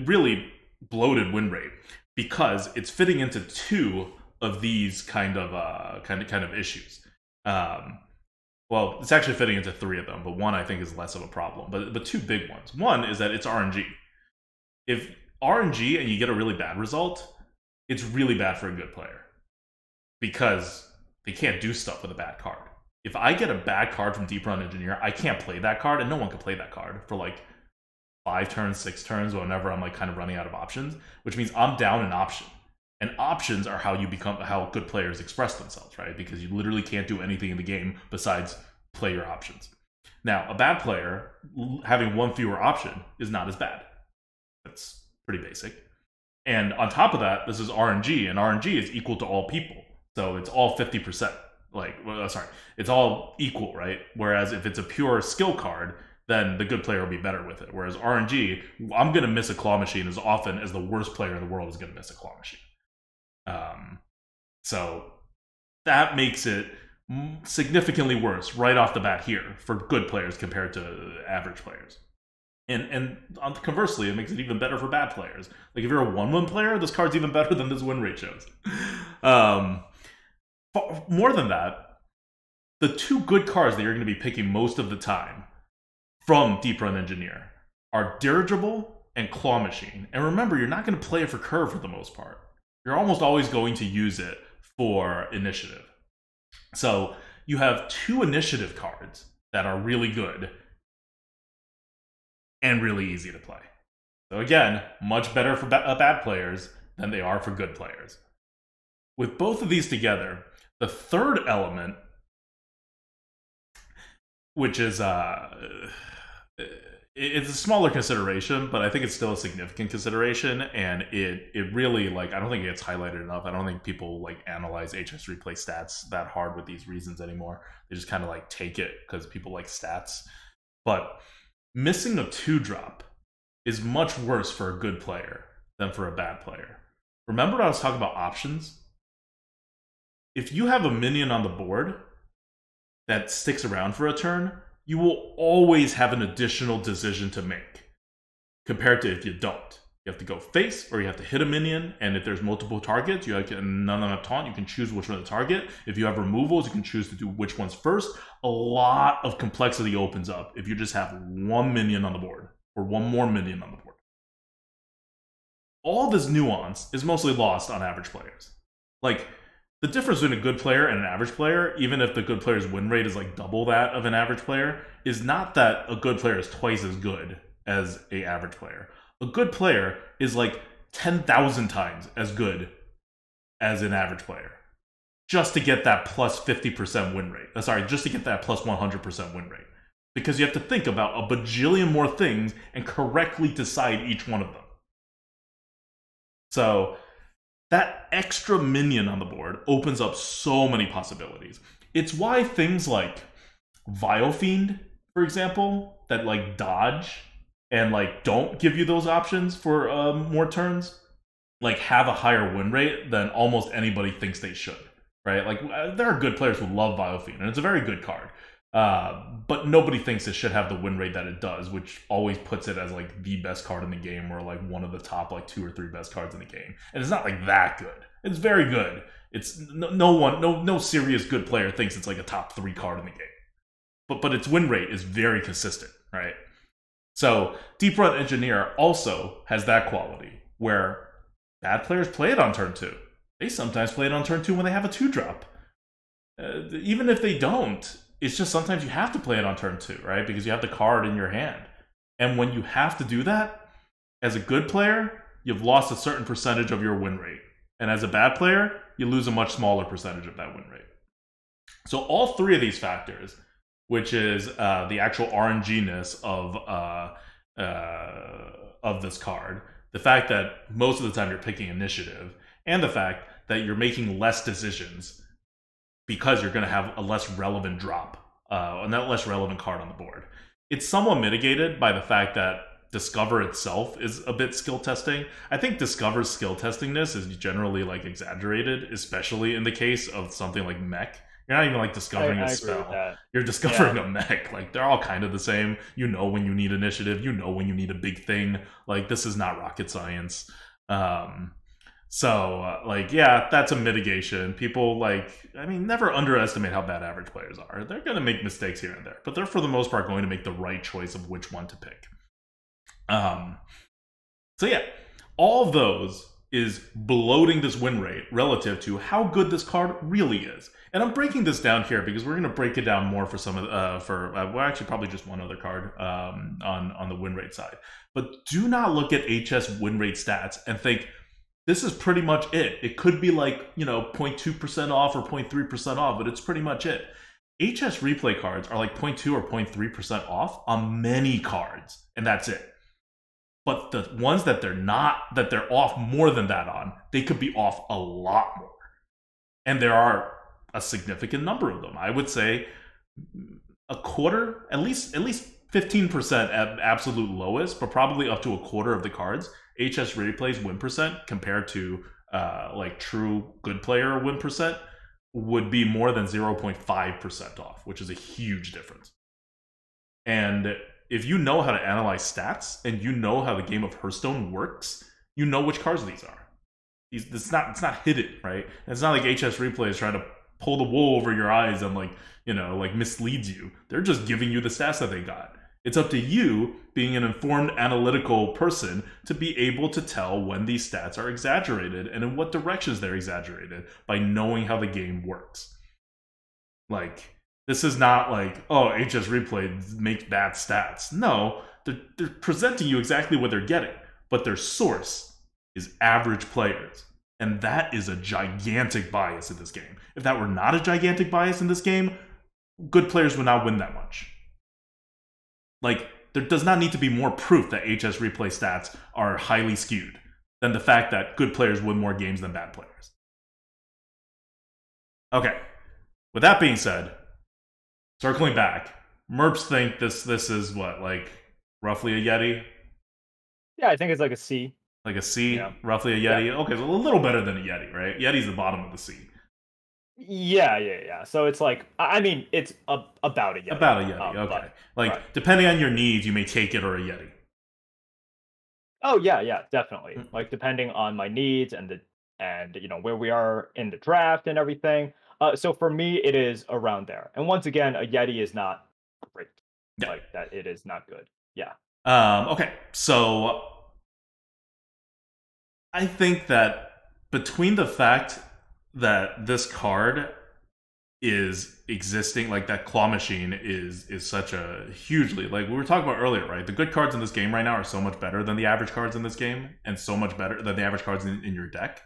really bloated win rate because it's fitting into 2 of these kind of issues. Well, it's actually fitting into 3 of them, but one I think is less of a problem. But 2 big ones. One is that it's RNG. If RNG and you get a really bad result, it's really bad for a good player, because they can't do stuff with a bad card. If I get a bad card from Deeprun Engineer, I can't play that card, and no one can play that card for like 5 turns, 6 turns, whenever I'm like kind of running out of options, which means I'm down an option. And options are how good players express themselves, right? Because you literally can't do anything in the game besides play your options. Now, a bad player having 1 fewer option is not as bad. That's pretty basic. And on top of that, this is RNG, and RNG is equal to all people. So it's all 50%. It's all equal, right? Whereas if it's a pure skill card, then the good player will be better with it. Whereas RNG, I'm going to miss a claw machine as often as the worst player in the world is going to miss a claw machine. So that makes it significantly worse right off the bat here for good players compared to average players. And conversely, it makes it even better for bad players. Like if you're a 1-1 player, this card's even better than this win rate shows. More than that, the 2 good cards that you're going to be picking most of the time from Deeprun Engineer are Dirigible and Claw Machine. And remember, you're not going to play it for curve for the most part. You're almost always going to use it for initiative. So you have 2 initiative cards that are really good and really easy to play. So again, much better for bad players than they are for good players. With both of these together, the third element, which is it's a smaller consideration, but I think it's still a significant consideration, and it really, like, I don't think it gets highlighted enough. I don't think people like analyze HS replay stats that hard with these reasons anymore. They just kind of like take it because people like stats. But missing a 2-drop is much worse for a good player than for a bad player. Remember when I was talking about options? If you have a minion on the board that sticks around for a turn, you will always have an additional decision to make compared to if you don't. You have to go face, or you have to hit a minion, and if there's multiple targets, you have none on a taunt, you can choose which one to target. If you have removals, you can choose to do which ones first. A lot of complexity opens up if you just have 1 minion on the board, or 1 more minion on the board. All this nuance is mostly lost on average players. Like, the difference between a good player and an average player, even if the good player's win rate is like double that of an average player, is not that a good player is twice as good as an average player. A good player is like 10,000 times as good as an average player, just to get that plus 50% win rate. Just to get that plus 100% win rate. Because you have to think about a bajillion more things and correctly decide each one of them. So that extra minion on the board opens up so many possibilities. It's why things like Vilefiend, for example, that like dodge and like don't give you those options for more turns, like have a higher win rate than almost anybody thinks they should, right? Like there are good players who love Vilefiend, and it's a very good card. But nobody thinks it should have the win rate that it does, which always puts it as like the best card in the game, or like one of the top like 2 or 3 best cards in the game. And it's not like that good. It's very good. It's no serious good player thinks it's like a top 3 card in the game. But its win rate is very consistent, right? So Deeprun Engineer also has that quality where bad players play it on turn 2. They sometimes play it on turn 2 when they have a 2-drop. Even if they don't, it's just sometimes you have to play it on turn 2, right? Because you have the card in your hand. And when you have to do that, as a good player, you've lost a certain percentage of your win rate. And as a bad player, you lose a much smaller percentage of that win rate. So all 3 of these factors, which is the actual RNG-ness of this card, the fact that most of the time you're picking initiative, and the fact that you're making less decisions because you're going to have a less relevant drop, a less relevant card on the board. It's somewhat mitigated by the fact that Discover itself is a bit skill testing. I think Discover's skill testingness is generally like exaggerated, especially in the case of something like mech. You're not even like discovering a spell. You're discovering a mech. Like they're all kind of the same. You know when you need initiative. You know when you need a big thing. Like this is not rocket science. Like, yeah, that's a mitigation. People, like, I mean, never underestimate how bad average players are. They're going to make mistakes here and there, but they're, for the most part, going to make the right choice of which one to pick. So yeah, all of those is bloating this win rate relative to how good this card really is. And I'm breaking this down here because we're going to break it down more for some of well, actually probably just one other card on the win rate side. But do not look at HS win rate stats and think this is pretty much it. It could be like 0.2% off or 0.3% off, but it's pretty much it. HS replay cards are like 0.2 or 0.3% off on many cards, and that's it. But the ones that they're off more than that on, they could be off a lot more. And there are a significant number of them. I would say a quarter, at least 15% at absolute lowest, but probably up to a quarter of the cards, HS replays win percent compared to like true good player win percent would be more than 0.5% off, which is a huge difference. And if you know how to analyze stats and you know how the game of Hearthstone works, you know which cards these are. It's not hidden, right? It's not like HS replay is trying to pull the wool over your eyes and like misleads you. They're just giving you the stats that they got. It's up to you, being an informed analytical person, to be able to tell when these stats are exaggerated and in what directions they're exaggerated by knowing how the game works. Like, this is not like, oh, HS replay makes bad stats. No, they're presenting you exactly what they're getting, but their source is average players. And that is a gigantic bias in this game. If that were not a gigantic bias in this game, good players would not win that much. Like, there does not need to be more proof that HS replay stats are highly skewed than the fact that good players win more games than bad players. Okay, with that being said, circling back, Merps think this is what, like, roughly a Yeti? Yeah, I think it's like a C. Like a C? Yeah. Roughly a Yeti? Yeah. Okay, so a little better than a Yeti, right? Yeti's the bottom of the C. Yeah. So it's like, I mean, it's about a Yeti. About a Yeti, okay. But, like, right. Depending on your needs, you may take it or a Yeti. Oh, yeah, definitely. Like, depending on my needs and where we are in the draft and everything. So for me, it is around there. And once again, a Yeti is not great. Yeah. Like, that it is not good. Yeah. Okay, so I think that between the fact that this card is existing, like that claw machine is such a hugely, like we were talking about earlier, right? The good cards in this game right now are so much better than the average cards in this game, and so much better than the average cards in your deck,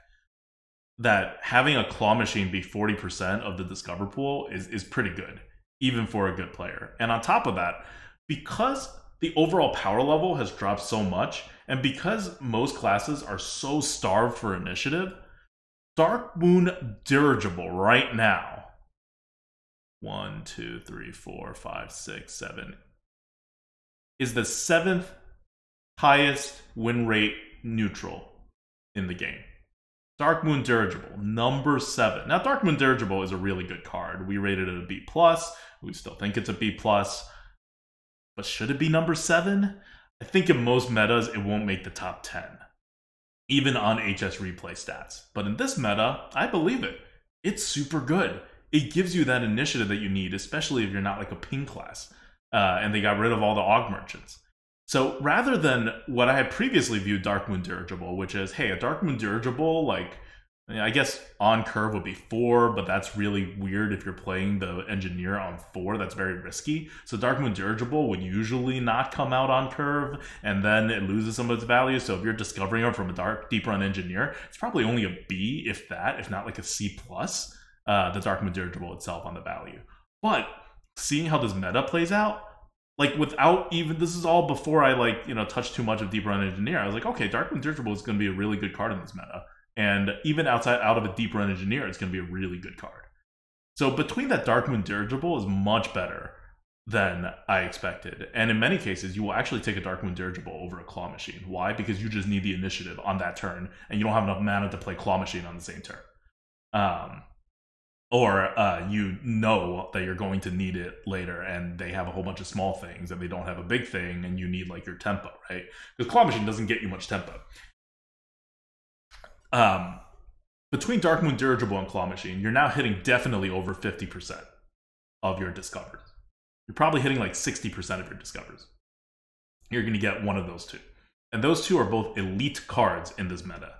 that having a claw machine be 40% of the discover pool is pretty good, even for a good player. And on top of that, because the overall power level has dropped so much, and because most classes are so starved for initiative, Dark Moon Dirigible right now, 1, 2, 3, 4, 5, 6, 7, is the 7th highest win rate neutral in the game. Dark Moon Dirigible, number 7. Now, Dark Moon Dirigible is a really good card. We rated it a B+. We still think it's a B+. But should it be number 7? I think in most metas, it won't make the top 10. Even on HS replay stats. But in this meta, I believe it. It's super good. It gives you that initiative that you need, especially if you're not like a ping class. And they got rid of all the AUG merchants. So rather than what I had previously viewed Dark Moon Dirigible, which is, hey, a Dark Moon Dirigible, like, I guess on curve would be 4, but that's really weird if you're playing the engineer on 4. That's very risky. So Dark Moon Dirigible would usually not come out on curve, and then it loses some of its value. So if you're discovering it from a Deeprun engineer, it's probably only a B, if that, if not like a C+, the Dark Moon Dirigible itself on the value. But seeing how this meta plays out, like without even, this is all before I touch too much of Deeprun engineer, I was like, okay, Dark Moon Dirigible is going to be a really good card in this meta. And even out of a Deeprun engineer, it's going to be a really good card. So between that, Dark Moon Dirigible is much better than I expected. And in many cases, you will actually take a Dark Moon Dirigible over a Claw Machine. Why? Because you just need the initiative on that turn, and you don't have enough mana to play Claw Machine on the same turn. Or you know that you're going to need it later, and they have a whole bunch of small things, and they don't have a big thing, and you need like your tempo, right? Because Claw Machine doesn't get you much tempo. Between Dark Moon Dirigible and Claw Machine, you're now hitting definitely over 50% of your discovers. You're probably hitting like 60% of your discovers. You're going to get one of those two. And those two are both elite cards in this meta.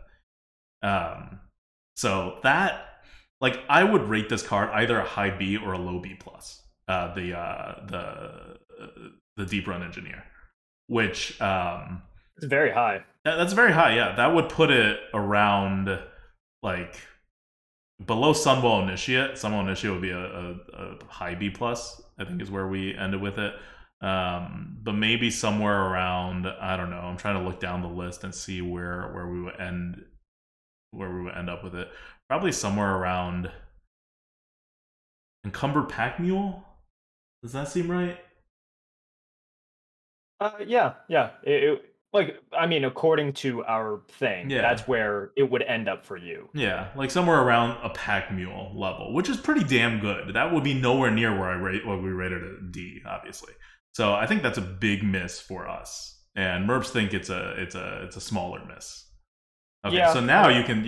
So that like I would rate this card either a high B or a low B plus. The Deeprun Engineer, which It's very high. that's very high. Yeah, that would put it around like below Sunwell Initiate. Sunwell Initiate would be a high B plus. I think is where we ended with it. But maybe somewhere around, I don't know. I'm trying to look down the list and see where we would end up with it. Probably somewhere around Encumbered Pack Mule. Does that seem right? Yeah. Like, I mean, according to our thing, Yeah. that's where it would end up for you. Yeah, like somewhere around a Pack Mule level, which is pretty damn good. That would be nowhere near where we rated it a D, obviously. So I think that's a big miss for us, and Merps think it's a smaller miss. Okay, Yeah. so now you can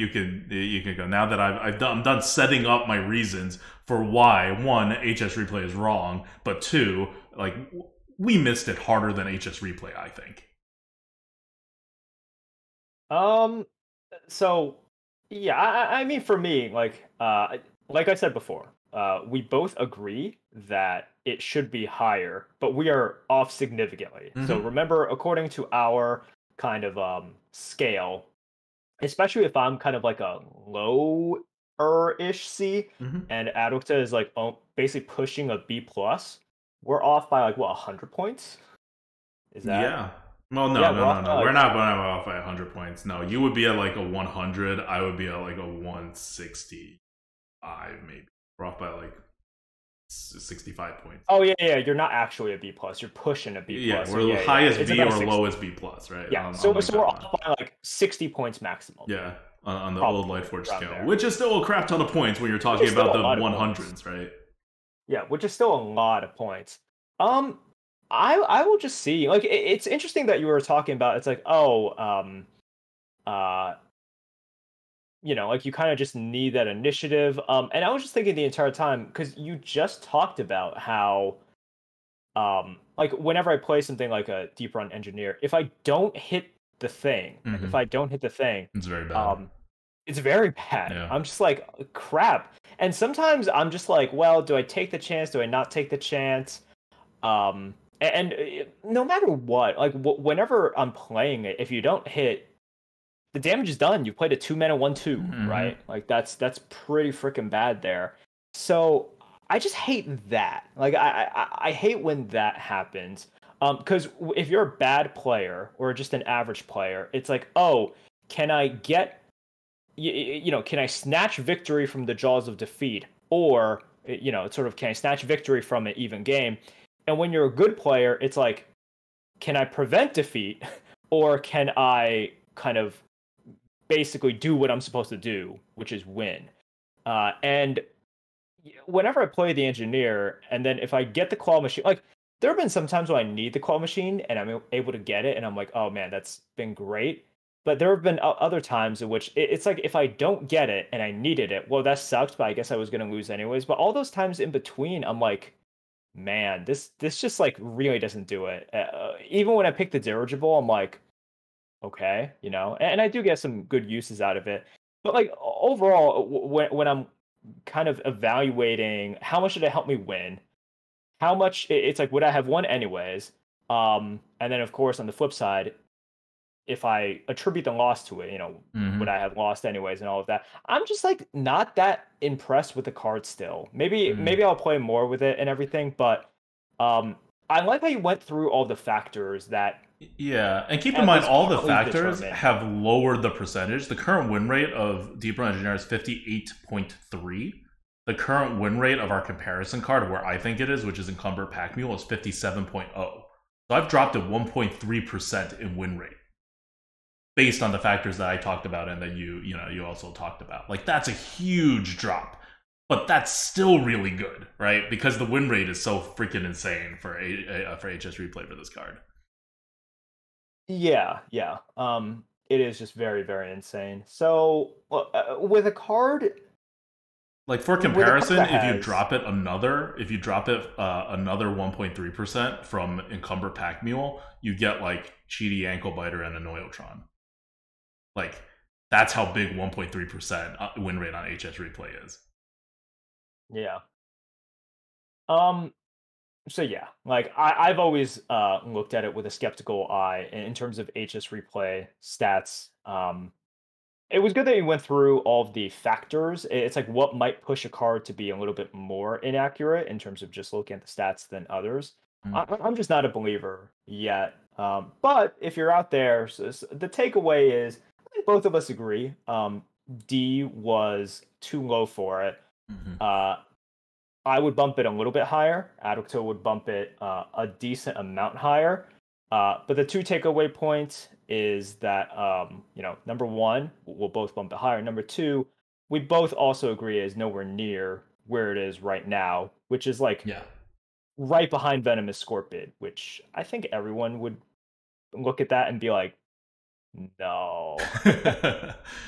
go. Now that I'm done setting up my reasons for why one HS Replay is wrong, but two, like we missed it harder than HS Replay, I think. So yeah, I mean, for me, like I said before, we both agree that it should be higher, but we are off significantly. So remember, according to our kind of scale, especially if I'm kind of like a lower-ish C, and ADWCTA is like basically pushing a B plus, we're off by like what, 100 points? Is that? Yeah. Well, no. We're not going off by 100 points. No, you would be at like a 100. I would be at like a 165, maybe. We're off by like 65 points. Oh yeah. You're not actually a B plus. You're pushing a B plus. Yeah, we're highest B or lowest B plus, right? Yeah. So we're off by like 60 points maximum. Yeah, on the old Lightforge scale, which is still a crap ton of points when you're talking about the 100s, right? Yeah, which is still a lot of points. I will just see. Like, it's interesting that you were talking about. It's like, like you kind of just need that initiative. And I was just thinking the entire time, because you just talked about how, like whenever I play something like a Deeprun Engineer, if I don't hit the thing, it's very bad. It's very bad. Yeah. I'm just like, crap. And sometimes I'm just like, well, do I take the chance? Do I not take the chance? And no matter what, like whenever I'm playing it, if you don't hit, the damage is done. You played a 2-mana 1/2, right? Like that's pretty freaking bad there. So I just hate that. Like I hate when that happens. Because if you're a bad player or just an average player, it's like, oh, can I get, can I snatch victory from the jaws of defeat, or it's sort of, can I snatch victory from an even game? And when you're a good player, it's like, can I prevent defeat, or can I kind of basically do what I'm supposed to do, which is win? And whenever I play the engineer, and then if I get the claw machine, like there have been some times when I need the claw machine and I'm able to get it, and I'm like, oh man, that's been great. But there have been other times in which it's like, if I don't get it and I needed it, well, that sucks, but I guess I was going to lose anyways. But all those times in between, I'm like, man, this just like really doesn't do it. Even when I pick the dirigible, I'm like, okay, and I do get some good uses out of it. But like overall, when I'm kind of evaluating how much did it help me win, how much it's like, would I have won anyways? And then of course on the flip side, if I attribute the loss to it, would I have lost anyways and all of that? I'm just like not that impressed with the card still. Maybe I'll play more with it and everything, but I like how you went through all the factors that. Yeah, and keep in mind all the factors have lowered the percentage. The current win rate of Deeprun Engineer is 58.3. The current win rate of our comparison card, where I think it is, which is Encumbered Pack Mule, is 57.0. So I've dropped it 1.3% in win rate, based on the factors that I talked about and that you also talked about. Like, that's a huge drop, but that's still really good, right? Because the win rate is so freaking insane for HS Replay for this card. Yeah. It is just very, very insane. So with a card, like for comparison, if you drop it another 1.3% from Encumbered Pack Mule, you get like Cheaty Anklebiter and a Noyotron. Like, that's how big 1.3% win rate on HS Replay is. Yeah. Um. So yeah, like I've always looked at it with a skeptical eye in terms of HS replay stats. It was good that you went through all of the factors. It's like what might push a card to be a little bit more inaccurate in terms of just looking at the stats than others. I'm just not a believer yet. But if you're out there, the takeaway is I think both of us agree. D was too low for it. Mm-hmm. Uh, I would bump it a little bit higher. ADWCTA would bump it a decent amount higher. But the two takeaway points is that number one, we'll both bump it higher. Number two, we both also agree is nowhere near where it is right now, which is like Yeah. right behind Venomous Scorpid, which I think everyone would look at that and be like, no.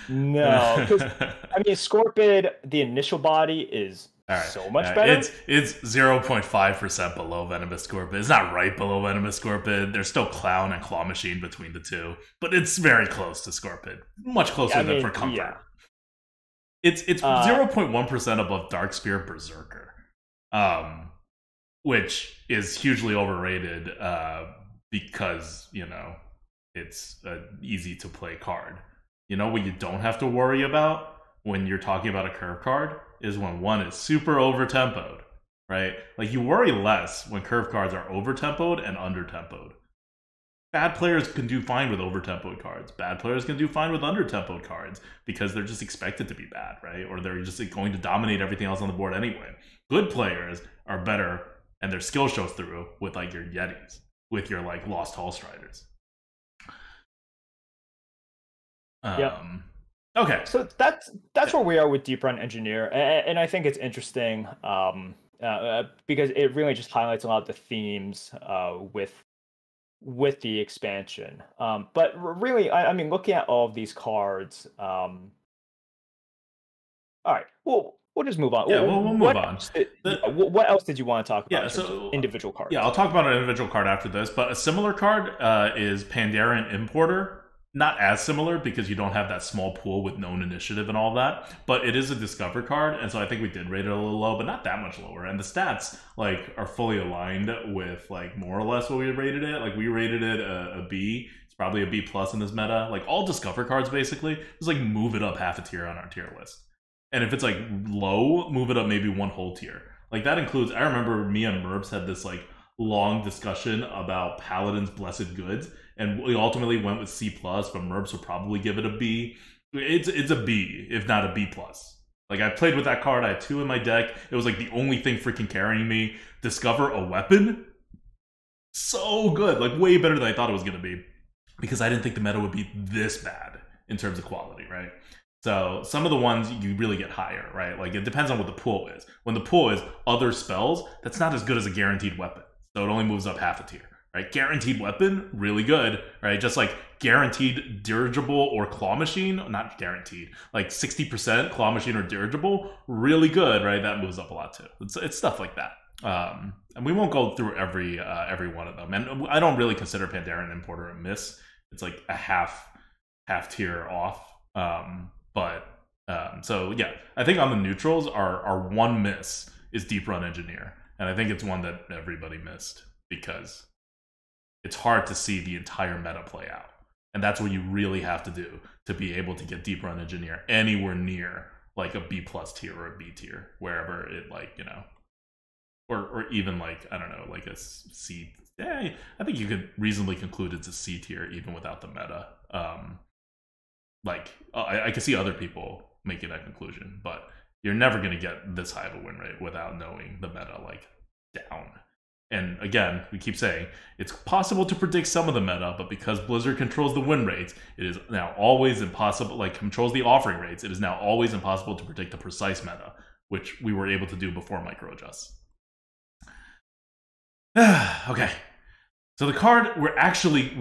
No. Because I mean Scorpid, the initial body is All right. so much better. It's 0.5% below Venomous Scorpid. It's not right below Venomous Scorpid. There's still Clown and Claw Machine between the two, but it's very close to Scorpid. Much closer than for comfort. Yeah. It's 0.1% above Darkspear Berserker, which is hugely overrated because it's an easy to play card. You know what you don't have to worry about when you're talking about a curve card is when one is super over tempoed, right? Like you worry less when curve cards are over tempoed and under tempoed. Bad players can do fine with over tempoed cards. Bad players can do fine with under tempoed cards because they're just expected to be bad, right? Or they're just going to dominate everything else on the board anyway. Good players are better, and their skill shows through with like your Yetis, with your like Lost Hall Striders. Yep. Okay. So that's where we are with Deeprun Engineer, and I think it's interesting because it really just highlights a lot of the themes with the expansion. But really, I mean, looking at all of these cards, all right, well, we'll just move on. Yeah, we'll move on. What else did you want to talk about? Yeah, so individual cards. Yeah, I'll talk about an individual card after this, but a similar card is Pandaren Importer. Not as similar because you don't have that small pool with known initiative and all that, but it is a discover card, and so I think we did rate it a little low, but not that much lower. And the stats like are fully aligned with like more or less what we rated it. Like we rated it a B. It's probably a B plus in this meta. Like all discover cards basically just like move it up half a tier on our tier list. And if it's like low, move it up maybe one whole tier. Like that includes. I remember me and Merps had this like long discussion about Paladin's Blessed Goods. And we ultimately went with C+, but Merps would probably give it a B. It's a B, if not a B+. Like, I played with that card. I had 2 in my deck. It was, like, the only thing freaking carrying me. Discover a weapon? So good. Like, way better than I thought it was going to be. Because I didn't think the meta would be this bad in terms of quality, right? So, some of the ones you really get higher, right? Like, it depends on what the pool is. When the pool is other spells, that's not as good as a guaranteed weapon. So, it only moves up half a tier. Right, guaranteed weapon, really good, right? Just like guaranteed dirigible or claw machine, not guaranteed, like 60% claw machine or dirigible, really good, right? That moves up a lot too. It's stuff like that. And we won't go through every one of them. And I don't really consider Pandaren Importer a miss. It's like a half tier off. So yeah, I think on the neutrals, our one miss is Deeprun Engineer, and I think it's one that everybody missed because it's hard to see the entire meta play out. And that's what you really have to do to be able to get Deeprun Engineer anywhere near like a B plus tier or a B tier, wherever it like, or even like, I don't know, like a C. I think you could reasonably conclude it's a C tier even without the meta. I can see other people making that conclusion, but you're never going to get this high of a win rate without knowing the meta like down. And again, we keep saying, it's possible to predict some of the meta, but because Blizzard controls the win rates, it is now always impossible, controls the offering rates, it is now always impossible to predict the precise meta, which we were able to do before micro adjusts. Okay. So the card we actually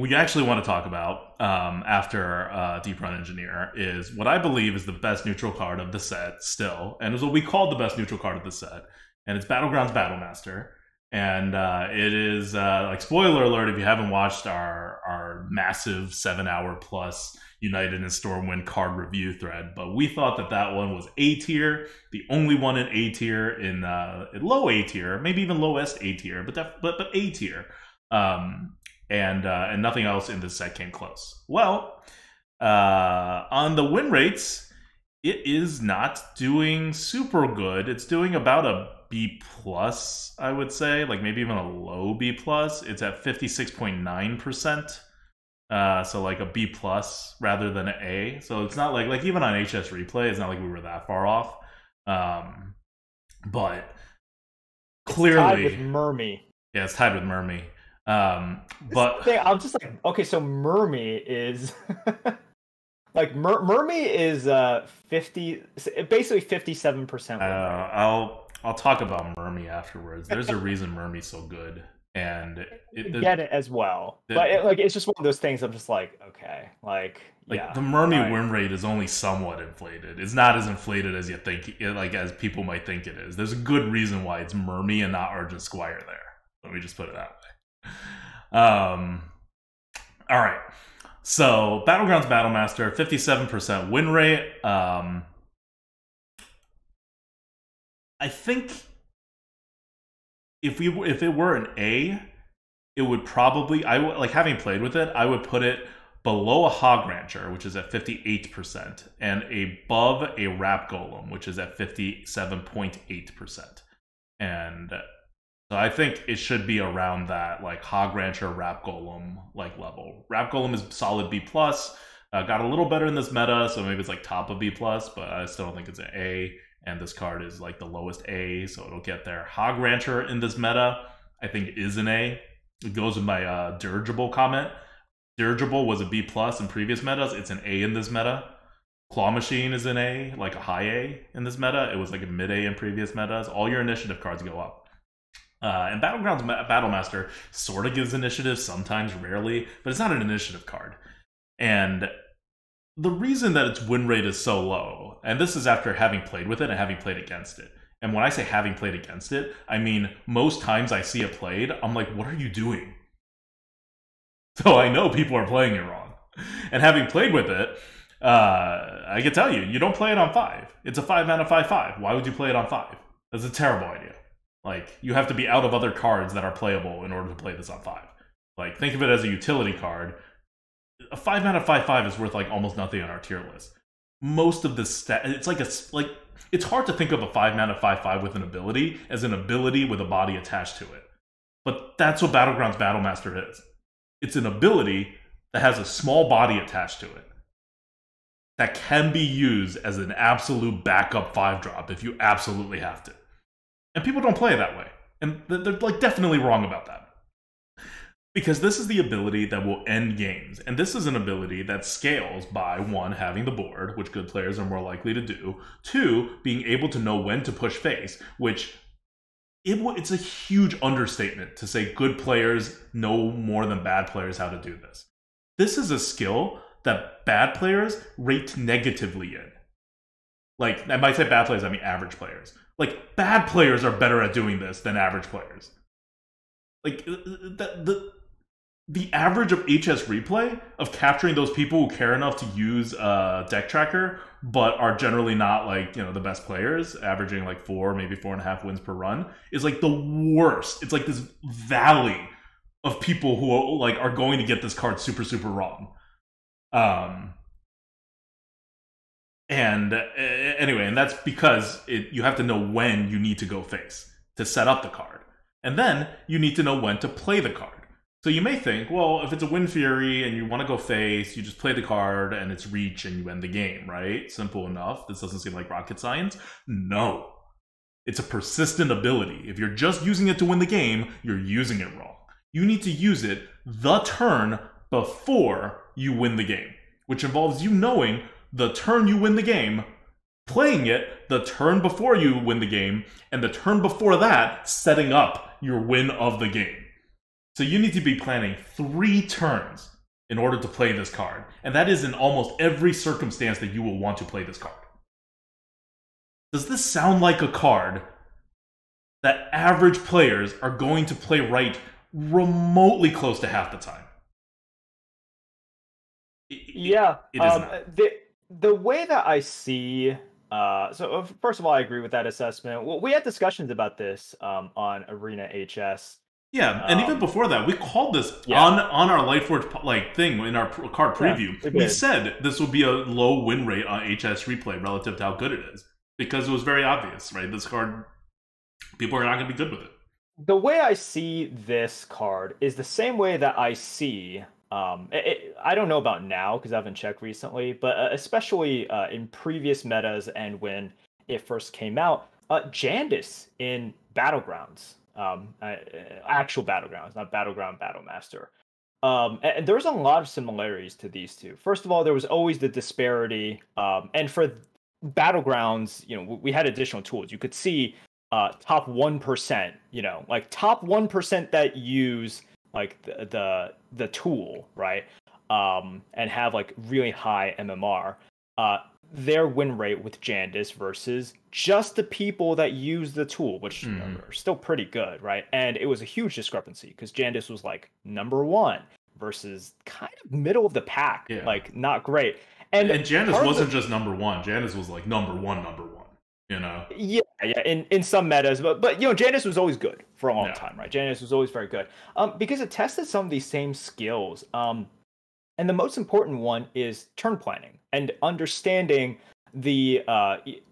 want to talk about after Deeprun Engineer is what I believe is the best neutral card of the set still, and is what we called the best neutral card of the set, and it's Battlegrounds Battlemaster. And it is like, spoiler alert if you haven't watched our massive 7-hour plus United and Stormwind card review thread, but we thought that one was A tier, the only one in A tier, in low A tier, maybe even lowest A tier, but A tier, and nothing else in this set came close. Well, on the win rates, it is not doing super good. It's doing about a B plus, I would say, like maybe even a low B plus. It's at 56.9%. So like a B plus rather than an A. So it's not like even on HS replay, it's not like we were that far off. But clearly, it's tied with Mermaid. Yeah, it's tied with Mermaid. But I'm just like, okay, so Mermaid is like Mermaid is 50, basically 57%. I'll talk about Mermaid afterwards. There's a reason Mermaid's so good. And get it as well, but it's just one of those things. I'm just like, okay, yeah. The Mermaid win rate is only somewhat inflated. It's not as inflated as you think, like as people might think it is. There's a good reason why it's Mermaid and not Argent Squire there. Let me just put it that way. All right. So Battlegrounds Battlemaster, 57% win rate. I think if it were an A, it would probably, like having played with it, I would put it below a Hog Rancher, which is at 58%, and above a Rap Golem, which is at 57.8%. And so I think it should be around that, like Hog Rancher, Rap Golem like level. Rap Golem is solid B plus. Got a little better in this meta, so maybe it's like top of B plus, but I still don't think it's an A. And this card is like the lowest A, so it'll get there. Hog Rancher in this meta, I think, is an A. It goes with my Dirigible comment. Dirigible was a B plus in previous metas. It's an A in this meta. Claw Machine is an A, like a high A in this meta. It was like a mid A in previous metas. All your initiative cards go up. And Battlegrounds Battlemaster sort of gives initiative, sometimes, rarely, but it's not an initiative card. And the reason that its win rate is so low, and this is after having played with it and having played against it. And when I say having played against it, I mean most times I see it played, I'm like, what are you doing? So I know people are playing it wrong. And having played with it, I can tell you, you don't play it on 5. It's a 5-mana 5/5. Why would you play it on 5? That's a terrible idea. Like, you have to be out of other cards that are playable in order to play this on 5. Like, think of it as a utility card. A 5-mana 5/5 is worth like almost nothing on our tier list. Most of the it's it's hard to think of a 5-mana 5/5 with an ability as an ability with a body attached to it. But that's what Battlegrounds Battlemaster is. It's an ability that has a small body attached to it that can be used as an absolute backup 5-drop if you absolutely have to. And people don't play it that way. And they're like definitely wrong about that. Because this is the ability that will end games. And this is an ability that scales by, 1, having the board, which good players are more likely to do. 2, being able to know when to push face, which it's a huge understatement to say good players know more than bad players how to do this. This is a skill that bad players rate negatively in. Like, I might say bad players, I mean average players. Like, bad players are better at doing this than average players. Like, the average of HS replay of capturing those people who care enough to use deck tracker but are generally not like, the best players, averaging like 4, maybe 4.5 wins per run, is like the worst. It's like this valley of people who are going to get this card super, super wrong. And anyway, and that's because you have to know when you need to go face to set up the card. And then you need to know when to play the card. So you may think, well, if it's a Wind Fury and you want to go face, you just play the card and it's reach and you end the game, right? Simple enough. This doesn't seem like rocket science. No. It's a persistent ability. If you're just using it to win the game, you're using it wrong. You need to use it the turn before you win the game, which involves you knowing the turn you win the game, playing it the turn before you win the game, and the turn before that, setting up your win of the game. So you need to be planning 3 turns in order to play this card. And that is in almost every circumstance that you will want to play this card. Does this sound like a card that average players are going to play right remotely close to half the time. It is not. The way that I see, first of all, I agree with that assessment. Well, we had discussions about this on Arena HS. Yeah, and even before that, we called this on our Lightforge thing in our card preview. Yeah, we said this would be a low win rate on HS replay relative to how good it is, because it was very obvious, right? This card, people are not going to be good with it. The way I see this card is the same way that I see. I don't know about now because I haven't checked recently, but especially in previous metas and when it first came out, Jandis in Battlegrounds, actual Battlegrounds, not Battleground Battlemaster. And there's a lot of similarities to these two. First of all, there was always the disparity, and for Battlegrounds, we had additional tools. You could see top 1%, like top 1% that use like the tool, right? And have like really high MMR. Their win rate with Jandis versus just the people that use the tool, which are still pretty good, right? And it was a huge discrepancy because Jandis was like number 1 versus kind of middle of the pack, like not great. And Jandis wasn't just number 1. Jandis was like number one. Yeah, in some metas, but Jandis was always good for a long time, right? Jandis was always very good, because it tested some of these same skills. And the most important one is turn planning and understanding the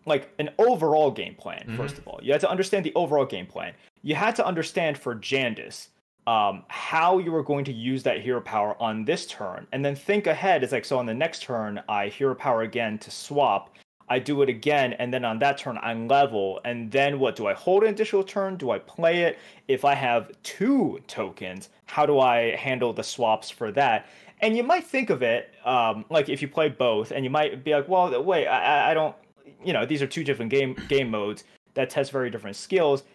like an overall game plan. First of all, you had to understand the overall game plan. You had to understand for Jandis how you were going to use that hero power on this turn, and then think ahead. It's like, so on the next turn, I hero power again to swap. I do it again, and then on that turn, I level. And then what? Do I hold an additional turn? Do I play it? If I have 2 tokens, how do I handle the swaps for that? And you might think of it like if you play both, and you might be like, well, wait, I don't, these are 2 different game modes that test very different skills.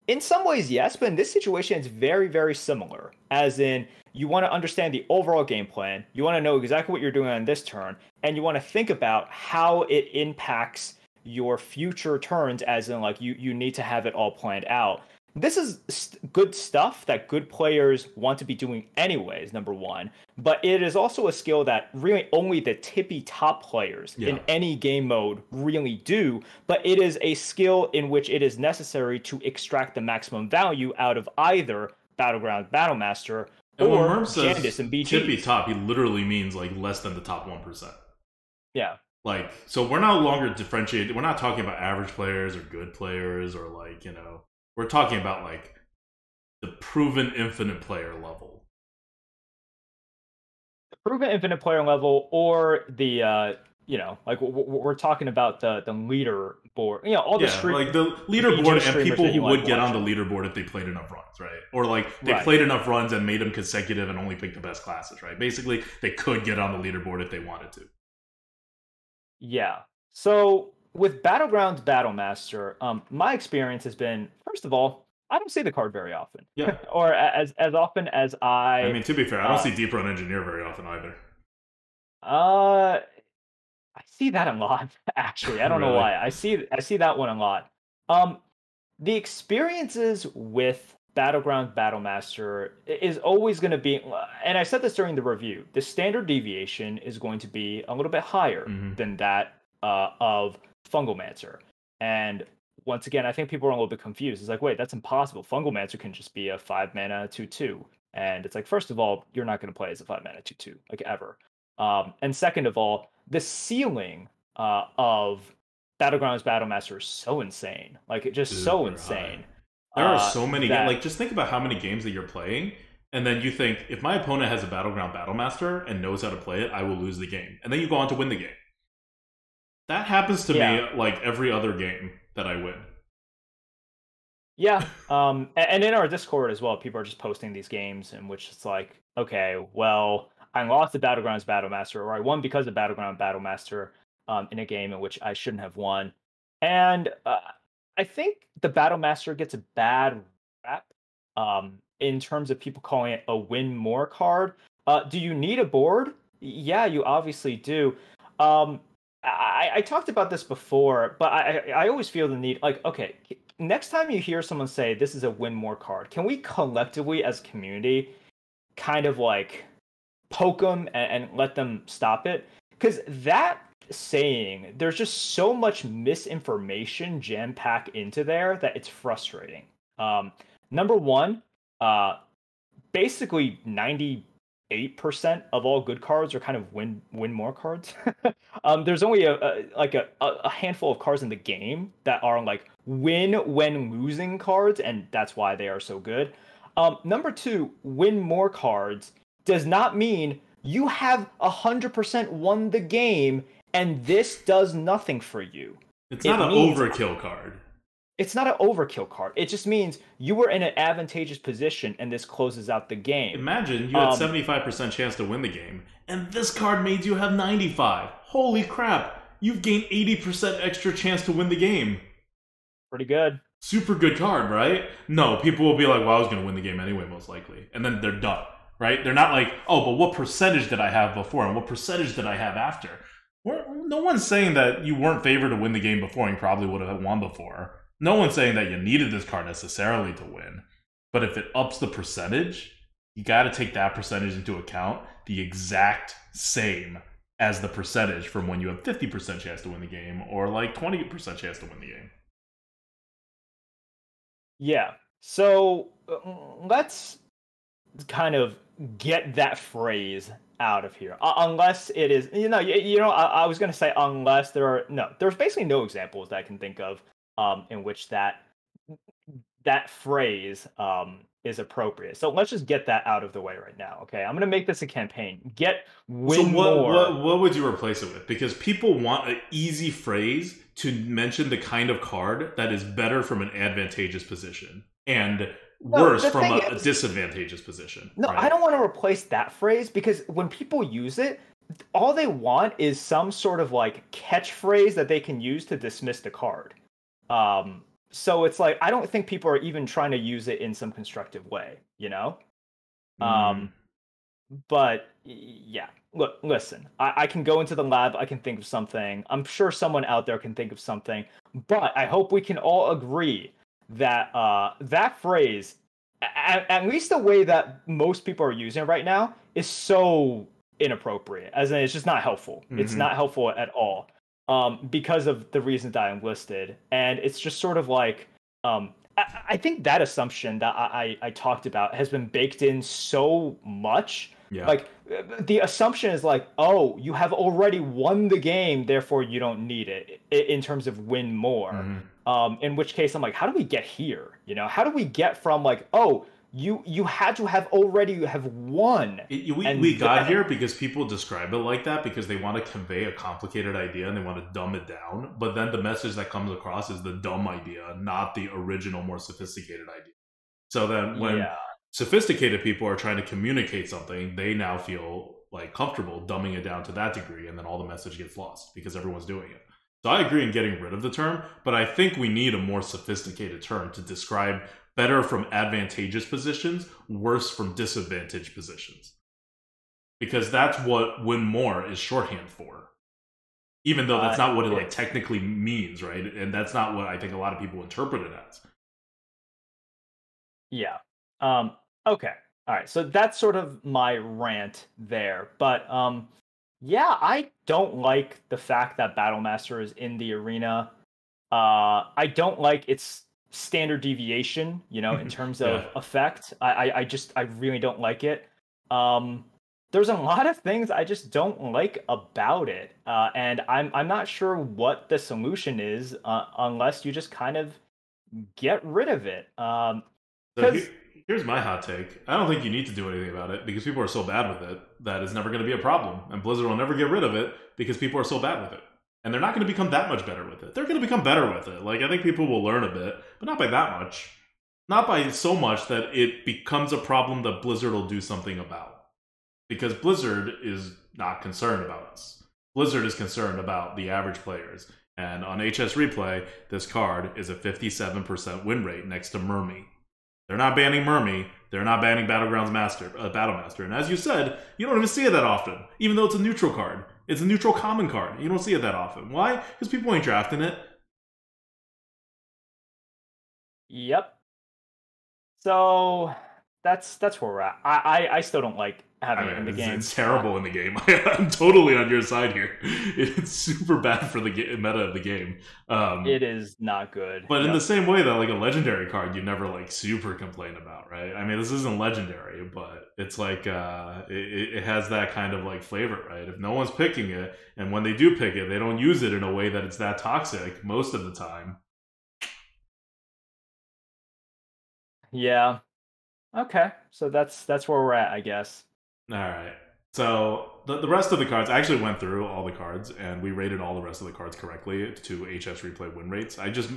In some ways, yes, but in this situation, it's very, very similar. As in, you want to understand the overall game plan, you want to know exactly what you're doing on this turn, and you want to think about how it impacts your future turns, as in, like, you need to have it all planned out. This is good stuff that good players want to be doing anyways, number 1. But it is also a skill that really only the tippy top players in any game mode really do. But it is a skill in which it is necessary to extract the maximum value out of either Battlegrounds Battlemaster or Jandis and BG. Tippy top, he literally means like less than the top 1%. Yeah. Like, so we're no longer differentiated. We're not talking about average players or good players or like, we're talking about like the proven infinite player level. The proven infinite player level, or the like we're talking about the leaderboard. All the like the leaderboard and people who would get on the leaderboard if they played enough runs, right? Or like they played enough runs and made them consecutive and only picked the best classes, right? Basically, they could get on the leaderboard if they wanted to. Yeah. So with Battlegrounds Battlemaster, my experience has been, first of all, I don't see the card very often. Yeah. Or as often as I mean, to be fair, I don't see Deeprun Engineer very often either. I see that a lot, actually. I don't know why. I see that one a lot. The experiences with Battlegrounds Battlemaster is always going to be, and I said this during the review, the standard deviation is going to be a little bit higher than that of Fungalmancer. And once again, I think people are a little bit confused. It's like, wait, that's impossible. Fungalmancer can just be a 5-mana 2/2. And it's like, first of all, you're not going to play as a 5-mana 2/2, like, ever. And second of all, the ceiling of Battlegrounds Battlemaster is so insane. Like, it's just so insane. There are so many games. Like, just think about how many games that you're playing, and then you think, if my opponent has a Battleground Battlemaster and knows how to play it, I will lose the game. And then you go on to win the game. That happens to me like every other game that I win. Yeah. And in our Discord as well, people are just posting these games in which it's like, okay, well, I lost the Battlegrounds Battlemaster, or I won because of Battleground Battlemaster in a game in which I shouldn't have won. And I think the Battlemaster gets a bad rap in terms of people calling it a win more card. Do you need a board? Yeah, you obviously do. I talked about this before, but I always feel the need, like, okay, next time you hear someone say this is a win more card, can we collectively as community kind of like poke them and let them stop it? Because that saying, there's just so much misinformation jam-packed into there that it's frustrating. Number one, basically 98% of all good cards are kind of win more cards. There's only a handful of cards in the game that are like win when losing cards, and that's why they are so good. Number two, win more cards does not mean you have 100% won the game and this does nothing for you. It's not an overkill card. It's not an overkill card. It just means you were in an advantageous position and this closes out the game. Imagine you had 75% chance to win the game, and this card made you have 95. Holy crap! You've gained 80% extra chance to win the game. Pretty good. Super good card, right? No, people will be like, well, I was going to win the game anyway, most likely. And then they're done, right? They're not like, oh, but what percentage did I have before and what percentage did I have after? No one's saying that you weren't favored to win the game before and you probably would have won before. No one's saying that you needed this card necessarily to win. But if it ups the percentage, you got to take that percentage into account, the exact same as the percentage from when you have 50% chance to win the game or like 20% chance to win the game. Yeah. So let's kind of get that phrase out of here. Unless it is, I was going to say unless there's basically no examples that I can think of in which that phrase is appropriate. So let's just get that out of the way right now. Okay, I'm going to make this a campaign. Win more. What would you replace it with? Because people want an easy phrase to mention the kind of card that is better from an advantageous position and worse from a disadvantageous position. No, right? I don't want to replace that phrase because when people use it, all they want is some sort of like catchphrase that they can use to dismiss the card. So it's like, I don't think people are even trying to use it in some constructive way, you know? But yeah, look, listen, I can go into the lab, I can think of something. I'm sure someone out there can think of something, but I hope we can all agree that that phrase, at least the way that most people are using it right now, is so inappropriate. As in, it's just not helpful. Mm-hmm. It's not helpful at all. Because of the reasons that I listed. And it's just sort of like, I think that assumption that I talked about has been baked in so much. Yeah. Like, the assumption is like, oh, you have already won the game, therefore you don't need it in terms of win more. Mm-hmm. In which case I'm like, how do we get here? You know, how do we get from like, oh, you had to have already have won. We got here because people describe it like that because they want to convey a complicated idea and they want to dumb it down. But then the message that comes across is the dumb idea, not the original, more sophisticated idea. So then when sophisticated people are trying to communicate something, they now feel like comfortable dumbing it down to that degree, and then all the message gets lost because everyone's doing it. So I agree in getting rid of the term, but I think we need a more sophisticated term to describe better from advantageous positions, worse from disadvantaged positions. Because that's what win more is shorthand for. Even though that's not what it like technically means, right? And that's not what I think a lot of people interpret it as. Yeah. Okay. All right. So that's sort of my rant there. But yeah, I don't like the fact that Battlemaster is in the arena. I don't like its standard deviation, you know, in terms of effect. I really don't like it. There's a lot of things I just don't like about it, and I'm not sure what the solution is unless you just kind of get rid of it. So here's my hot take. I don't think you need to do anything about it because people are so bad with it that it's never going to be a problem, and Blizzard will never get rid of it because people are so bad with it. And they're not going to become that much better with it. They're going to become better with it. Like, I think people will learn a bit, but not by that much. Not by so much that it becomes a problem that Blizzard will do something about. Because Blizzard is not concerned about us. Blizzard is concerned about the average players. And on HS Replay, this card is a 57% win rate next to Mermaid. They're not banning Mermaid. They're not banning Battlegrounds Battlemaster. And as you said, you don't even see it that often, even though it's a neutral card. It's a neutral common card. You don't see it that often. Why? Because people ain't drafting it. Yep. So that's where we're at. I still don't like having it in the game. It's terrible in the game. I'm totally on your side here. It's super bad for the meta of the game. It is not good. But in the same way that like a legendary card, you never like super complain about, right? I mean, this isn't legendary, but it's like it has that kind of like flavor, right? If no one's picking it, and when they do pick it, they don't use it in a way that it's that toxic most of the time. Yeah. Okay. So that's where we're at, I guess. All right. So the rest of the cards, I actually went through all the cards and we rated all the rest of the cards correctly to HS replay win rates. I just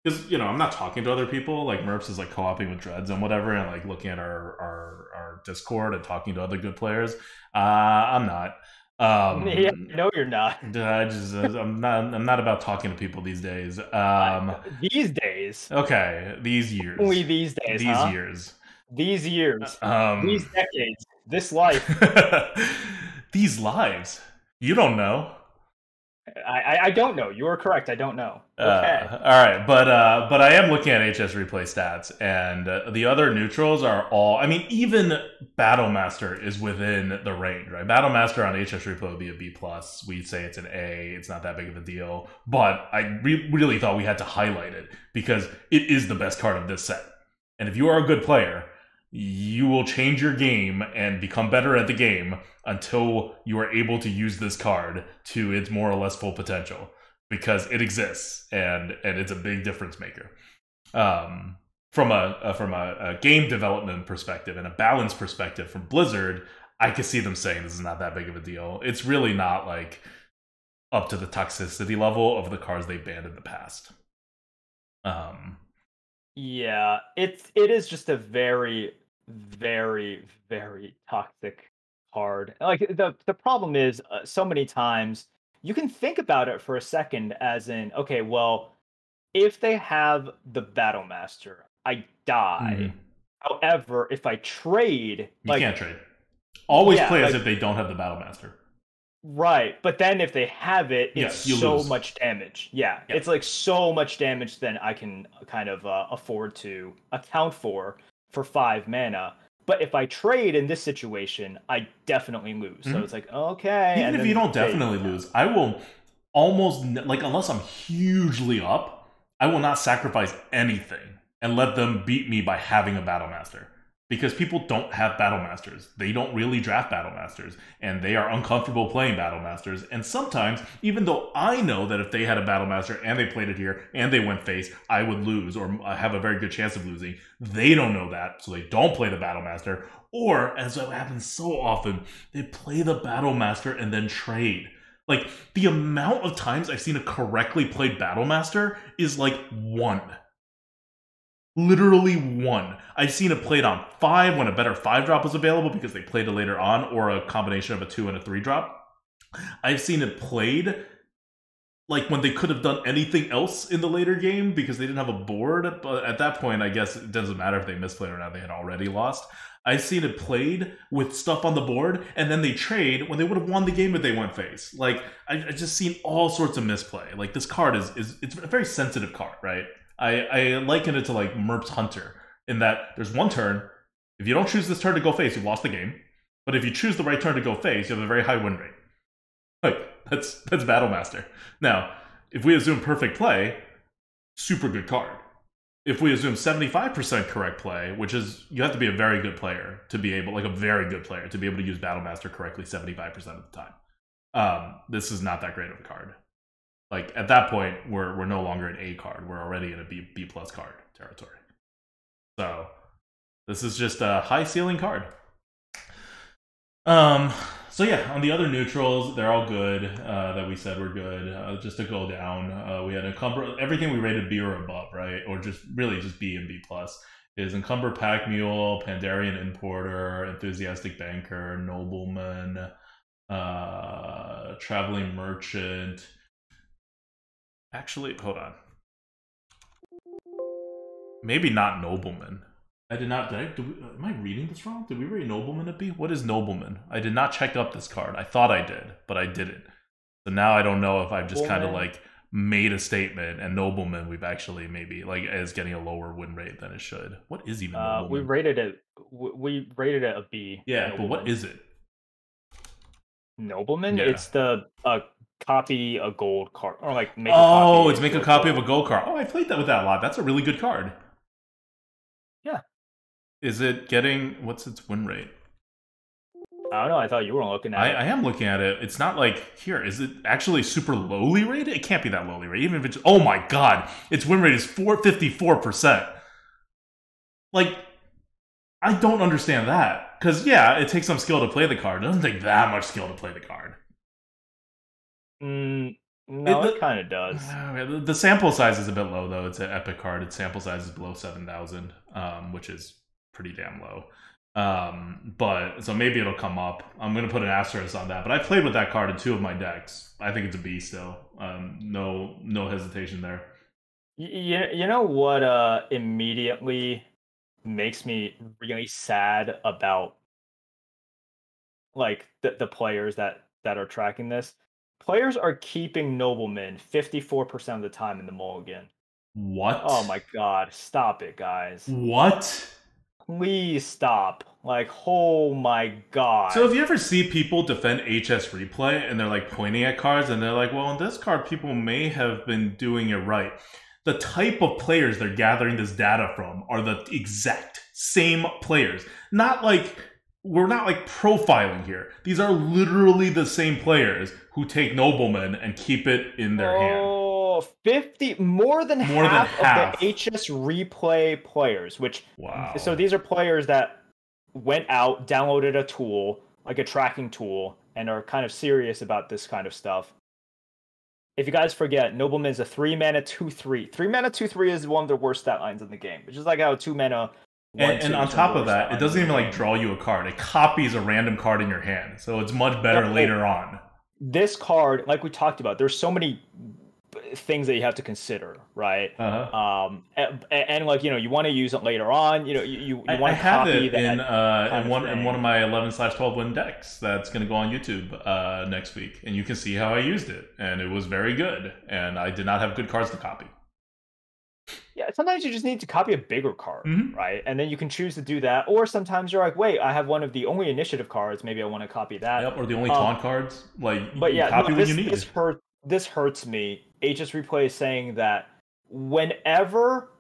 because I'm not talking to other people. Like Merps is like co-oping with Dreads and whatever, and like looking at our Discord and talking to other good players. I'm not. Yeah, no, you're not. I'm not about talking to people these days. These days. Okay, these years. Only these days. These huh? years. These years. These decades. This life. These lives. You don't know. I don't know. You are correct. I don't know. Okay. All right, but I am looking at HS replay stats, and the other neutrals are all. I mean, even Battlemaster is within the range, right? Battlemaster on HS replay would be a B plus. We'd say it's an A. It's not that big of a deal, but I really thought we had to highlight it because it is the best card of this set. And if you are a good player, you will change your game and become better at the game until you are able to use this card to its more or less full potential, because it exists and it's a big difference maker. From a game development perspective and a balance perspective from Blizzard, I could see them saying this is not that big of a deal. It's really not like up to the toxicity level of the cards they banned in the past. Yeah, it is just a very, very, very toxic card. Like the problem is so many times you can think about it for a second as in, okay, well, if they have the Battlemaster, I die. However, if I trade, you can't trade. Always play as if they don't have the Battlemaster. Right, but then if they have it, it's so lose. much damage. Yeah, it's like so much damage then I can kind of afford to account for 5 mana. But if I trade in this situation, I definitely lose. So it's like, okay. Even if you don't definitely lose, I will almost, like, unless I'm hugely up, I will not sacrifice anything and let them beat me by having a Battlemaster. Because people don't have Battlemasters. They don't really draft Battlemasters. And they are uncomfortable playing Battlemasters. And sometimes, even though I know that if they had a Battlemaster and they played it here and they went face, I would lose or have a very good chance of losing. They don't know that, so they don't play the Battlemaster. Or, as it happens so often, they play the Battlemaster and then trade. Like, the amount of times I've seen a correctly played Battlemaster is like 1. Literally 1. I've seen it played on 5 when a better 5-drop was available because they played it later on, or a combination of a 2 and a 3-drop. I've seen it played like when they could have done anything else in the later game because they didn't have a board. But at that point, I guess it doesn't matter if they misplayed or not. They had already lost. I've seen it played with stuff on the board, and then they trade when they would have won the game if they went face. Like, I've just seen all sorts of misplay. Like, this card it's a very sensitive card, right? I liken it to like Merp's Hunter in that there's one turn. If you don't choose this turn to go face, you've lost the game. But if you choose the right turn to go face, you have a very high win rate. Like, that's Battlemaster. Now, if we assume perfect play, super good card. If we assume 75% correct play, which is, you have to be a very good player to be able, like a very good player, to be able to use Battlemaster correctly 75% of the time. This is not that great of a card. Like, at that point, we're no longer an A card. We're already in a B plus card territory. So, this is just a high ceiling card. So yeah, on the other neutrals, they're all good, that we said were good. Just to go down, we had Encumber, everything we rated B or above, right? Or just really just B and B plus. Is Encumber Pack Mule, Pandarian Importer, Enthusiastic Banker, Nobleman, Traveling Merchant. Actually, hold on. Maybe not Nobleman. I did not. Am I reading this wrong? Did we rate Nobleman at B? What is Nobleman? I did not check up this card. I thought I did, but I didn't. So now I don't know if I've just kind of like made a statement, and Nobleman we've actually maybe like is getting a lower win rate than it should. What is even Nobleman? We rated it a B. Yeah, Nobleman. but what is it? Nobleman? Yeah. It's the copy a gold card, or like make. It's make a copy of a gold card. Oh, I played that with that a lot. That's a really good card. Yeah. Is it getting what's its win rate? I don't know. I thought you were looking at it. I am looking at it. It's not like here. Is it actually super lowly rated? It can't be that lowly rated. Even if it's oh my god, its win rate is 454%. Like, I don't understand that because yeah, it takes some skill to play the card. It doesn't take that much skill to play the card. No, it kind of does. The sample size is a bit low though. It's an epic card. Its sample size is below 7,000, which is pretty damn low. But so maybe it'll come up. I'm gonna put an asterisk on that. But I played with that card in 2 of my decks. I think it's a B still. No hesitation there. You know what immediately makes me really sad about like the players that are tracking this? Players are keeping Nobleman 54% of the time in the mulligan. What? Oh my god, stop it, guys. What? Please stop. Like, oh my god. So if you ever see people defend HS replay and they're like pointing at cards and they're like, well, in this card, people may have been doing it right. The type of players they're gathering this data from are the exact same players. Not like, we're not like profiling here. These are literally the same players who take Nobleman and keep it in their hand. 50, more than half of the HS replay players, which, wow. So these are players that went out, downloaded a tool, like a tracking tool, and are kind of serious about this kind of stuff. If you guys forget, Nobleman is a 3-mana 2/3. 3-mana 2/3 is one of the worst stat lines in the game, which is like how 2-mana. And on top of that, it doesn't even like draw you a card. It copies a random card in your hand, so it's much better later on. This card, like we talked about, there's so many things that you have to consider, right? And like, you know, you want to use it later on. You know, you want to copy that in one of my 11/12 win decks that's going to go on YouTube next week, and you can see how I used it, and it was very good. And I did not have good cards to copy. Yeah, sometimes you just need to copy a bigger card, right? And then you can choose to do that. Or sometimes you're like, wait, I have one of the only initiative cards. Maybe I want to copy that. Yep, or the only taunt cards. Like, but yeah, copy what you need. This hurts me. HS Replay is saying that whenever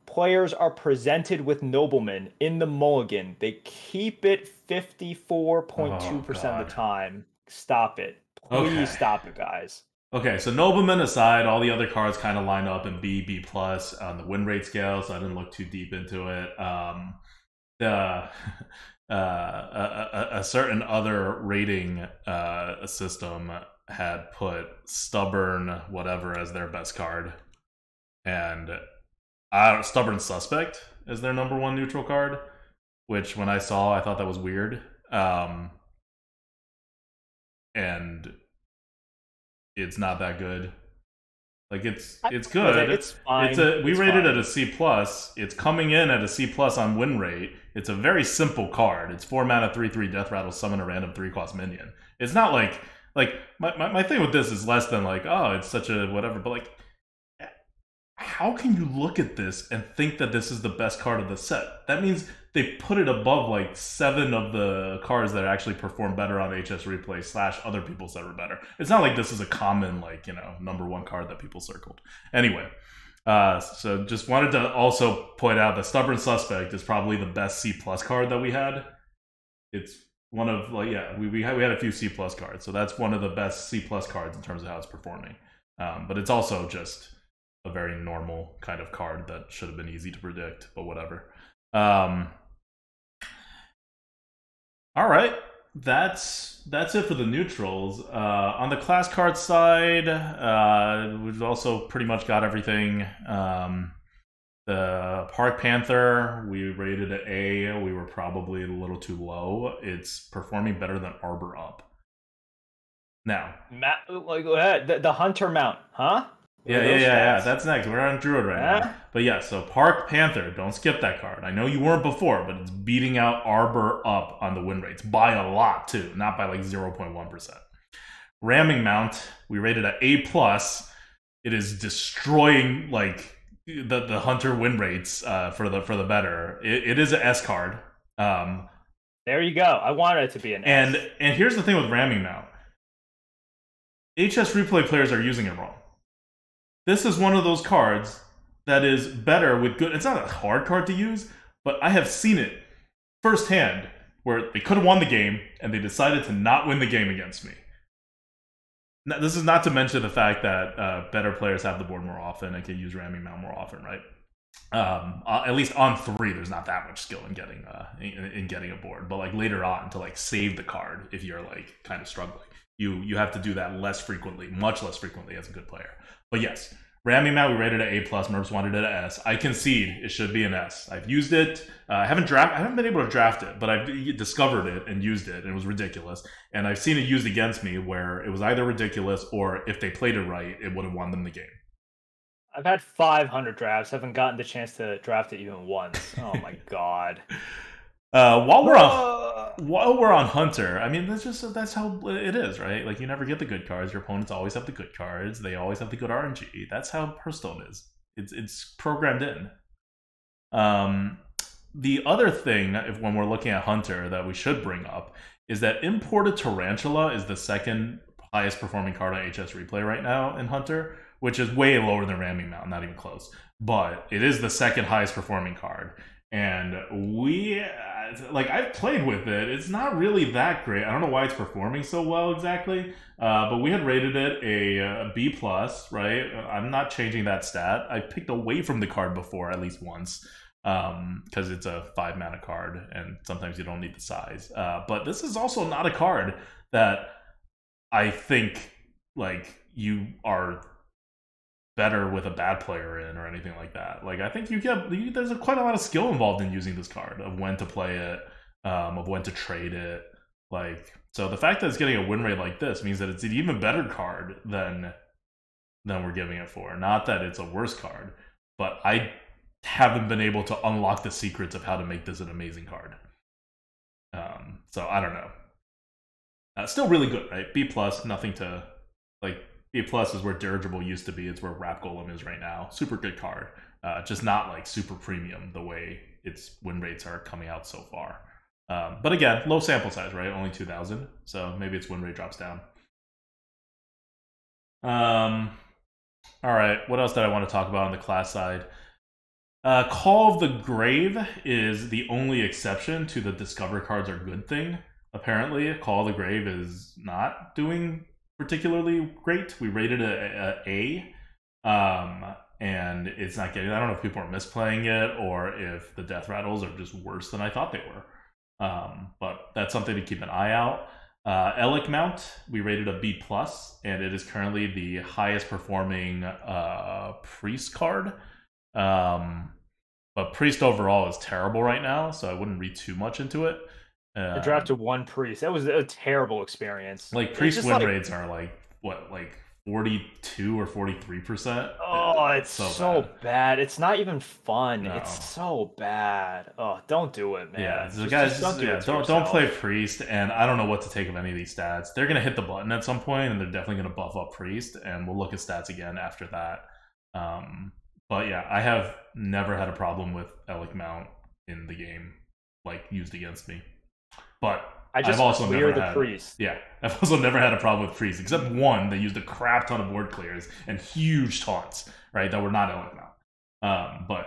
players are presented with Nobleman in the mulligan, they keep it 54.2% of the time. Stop it. Please stop it, guys. Okay, so Nobleman aside, all the other cards kind of line up in B+ on the win rate scale, so I didn't look too deep into it. A certain other rating system had put Stubborn whatever as their best card, and Stubborn Suspect is their #1 neutral card, which when I saw, I thought that was weird. And it's not that good. Like it's good. It's fine. We rated it a C+. It's coming in at a C+ on win rate. It's a very simple card. It's 4-mana 3/3 Death Rattle, summon a random 3-cost minion. It's not like my thing with this is less than like, oh, it's such a whatever, but like, how can you look at this and think that this is the best card of the set? That means they put it above like 7 of the cards that actually perform better on HS Replay / other people said were better. It's not like this is a common, like, you know, #1 card that people circled. Anyway, so just wanted to also point out that Stubborn Suspect is probably the best C+ card that we had. It's one of, like, yeah, we had a few C+ cards, so that's one of the best C+ cards in terms of how it's performing. But it's also just a very normal kind of card that should have been easy to predict, but whatever. All right, that's it for the neutrals. On the class card side, we've also pretty much got everything. The Park Panther, we rated it A. We were probably a little too low. It's performing better than Arbor Up. Now, the Hunter mount, huh? Yeah. That's next. We're on Druid right now. But yeah, so Park Panther, don't skip that card. I know you weren't before, but it's beating out Arbor Up on the win rates by a lot too, not by like 0.1%. Ramming Mount, we rated at A+. it is destroying like the hunter win rates for the better. It is an S card. There you go. I wanted it to be an S. S. And here's the thing with ramming mount. HS replay players are using it wrong. This is one of those cards that is better with good. It's not a hard card to use, but I have seen it firsthand where they could have won the game and they decided to not win the game against me. Now, this is not to mention the fact that better players have the board more often and can use ramming mount more often, right? At least on 3, there's not that much skill in getting a board, but like later on to like save the card if you're like kind of struggling, you have to do that less frequently, much less frequently as a good player. But yes, ramming mount we rated at A+. Merps wanted it at S. I concede it should be an S. I've used it. I haven't been able to draft it, but I've discovered it and used it, and it was ridiculous. And I've seen it used against me where it was either ridiculous or if they played it right, it would have won them the game. I've had 500 drafts. Haven't gotten the chance to draft it even once. Oh my god. While we're on Hunter, I mean that's how it is, right? Like you never get the good cards. Your opponents always have the good cards. They always have the good RNG. That's how Hearthstone is. It's programmed in. The other thing, when we're looking at Hunter, that we should bring up is that Imported Tarantula is the second highest performing card on HS Replay right now in Hunter, which is way lower than Ramming Mount, not even close. But it is the second highest performing card. And I've played with it. It's not really that great. I don't know why it's performing so well exactly. But we had rated it a B+, right? I'm not changing that stat. I picked away from the card before at least once. Because it's a 5-mana card, and sometimes you don't need the size. But this is also not a card that I think like you are better with a bad player in or anything like that. Like I think there's quite a lot of skill involved in using this card, of when to play it, of when to trade it. Like, so the fact that it's getting a win rate like this means that it's an even better card than we're giving it for. Not that it's a worse card, but I haven't been able to unlock the secrets of how to make this an amazing card. So I don't know. Still really good, right? B+, nothing to like. B+ is where Dirigible used to be. It's where Rap Golem is right now. Super good card. Just not like super premium the way its win rates are coming out so far. But again, low sample size, right? Only 2,000. So maybe its win rate drops down. All right. What else did I want to talk about on the class side? Call of the Grave is the only exception to the Discover cards are good thing. Apparently, Call of the Grave is not doing particularly great. We rated it A, and it's not getting. I don't know if people are misplaying it or if the death rattles are just worse than I thought they were. But that's something to keep an eye out. Elic Mount, we rated a B+, and it is currently the highest performing Priest card. But Priest overall is terrible right now, so I wouldn't read too much into it. I drafted one Priest. That was a terrible experience. Like Priest win rates are like what, like 42 or 43%. Oh, it's so bad. It's not even fun. No. It's so bad. Oh, don't do it, man. Yeah, so guys, don't play Priest. And I don't know what to take of any of these stats. They're gonna hit the button at some point, and they're definitely gonna buff up Priest, and we'll look at stats again after that. But yeah, I have never had a problem with Elic Mount in the game, like used against me. But I've also never had Priest. Yeah, I've also never had a problem with Priest, except one that used a crap ton of board clears and huge taunts, right? That were not Elic Mount. But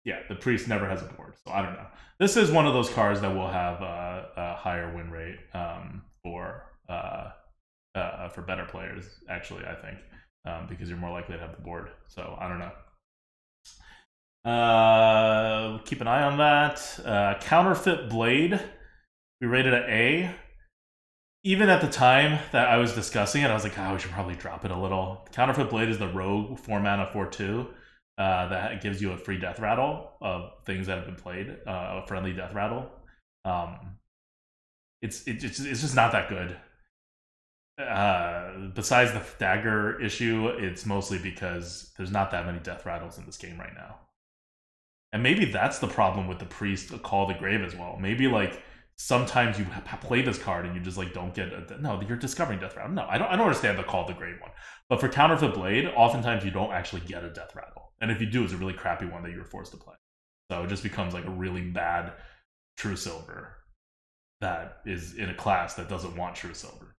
yeah, the Priest never has a board, so I don't know. This is one of those cards that will have a higher win rate for better players, actually, I think. Because you're more likely to have the board. So, I don't know. Keep an eye on that. Counterfeit Blade, we rated it A. Even at the time that I was discussing it, I was like, we should probably drop it a little. Counterfeit Blade is the rogue 4-mana 4/2 that gives you a free death rattle of things that have been played, a friendly death rattle. It's just not that good. Besides the dagger issue, it's mostly because there's not that many death rattles in this game right now. And maybe that's the problem with the Priest Call the Grave as well. Maybe like sometimes you play this card and you just like don't get no, you're discovering death rattle. No, I don't understand the call the great one. But for Counterfeit Blade, oftentimes you don't actually get a death rattle, and if you do, it's a really crappy one that you're forced to play. So it just becomes like a really bad True Silver that is in a class that doesn't want True Silver.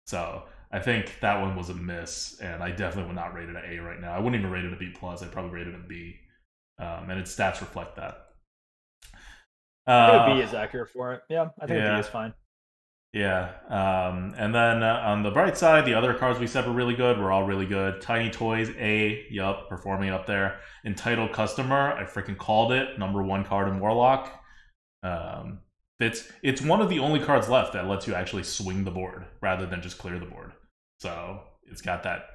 So I think that one was a miss, and I definitely would not rate it an A right now. I wouldn't even rate it a B plus. I'd probably rate it a B, and its stats reflect that. I think B is accurate for it. Yeah, I think B is fine. Yeah, and then on the bright side, the other cards we said were really good. We're all really good. Tiny Toys, A, yup, performing up there. Entitled Customer, I freaking called it. #1 card in Warlock. It's one of the only cards left that lets you actually swing the board rather than just clear the board. So it's got that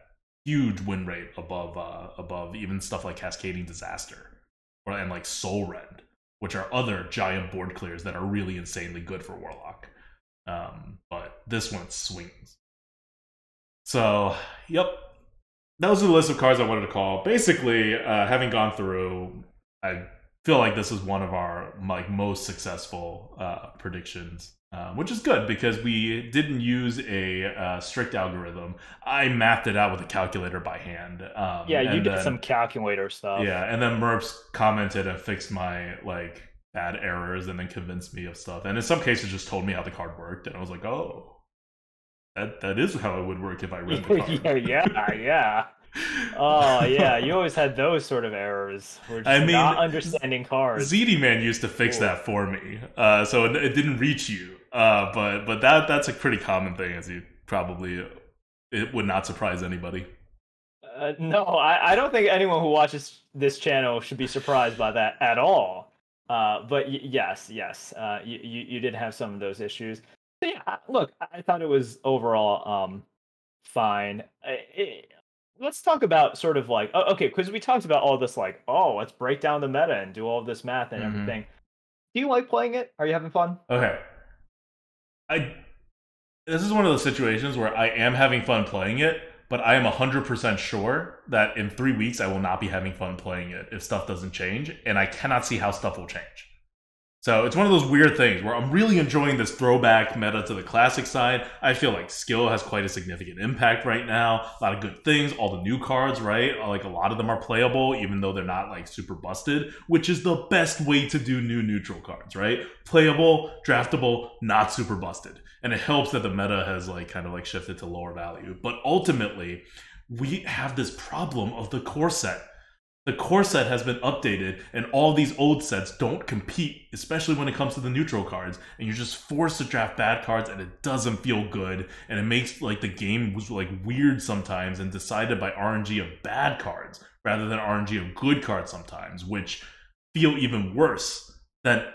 huge win rate above even stuff like Cascading Disaster and like Soul Rend, which are other giant board clears that are really insanely good for Warlock. But this one swings. So, yep. That was the list of cards I wanted to call. Basically, having gone through, I feel like this is one of our like most successful predictions, which is good because we didn't use a strict algorithm. I mapped it out with a calculator by hand. Yeah, you did some calculator stuff. Yeah, and then Merps commented and fixed my like bad errors and then convinced me of stuff. And in some cases just told me how the card worked, and I was like, oh, that is how it would work if I read the card. yeah. Oh yeah, you always had those sort of errors. Not understanding cards. ZD Man used to fix that for me, so it didn't reach you. But that's a pretty common thing, as you probably it would not surprise anybody. No, I don't think anyone who watches this channel should be surprised by that at all. But yes, you did have some of those issues. But yeah, look, I thought it was overall fine. Let's talk about sort of like, okay, because we talked about all this like, oh, let's break down the meta and do all this math and everything. Do you like playing it? Are you having fun? Okay. This is one of those situations where I am having fun playing it, but I am 100% sure that in 3 weeks I will not be having fun playing it if stuff doesn't change, and I cannot see how stuff will change. So it's one of those weird things where I'm really enjoying this throwback meta to the classic side. I feel like skill has quite a significant impact right now. A lot of good things, all the new cards, right? Like a lot of them are playable, even though they're not like super busted, which is the best way to do new neutral cards, right? Playable, draftable, not super busted. And it helps that the meta has like kind of like shifted to lower value. But ultimately, we have this problem of the core set. The core set has been updated, and all these old sets don't compete, especially when it comes to the neutral cards, and you're just forced to draft bad cards, and it doesn't feel good, and it makes like the game was like weird sometimes and decided by RNG of bad cards rather than RNG of good cards sometimes, which feel even worse than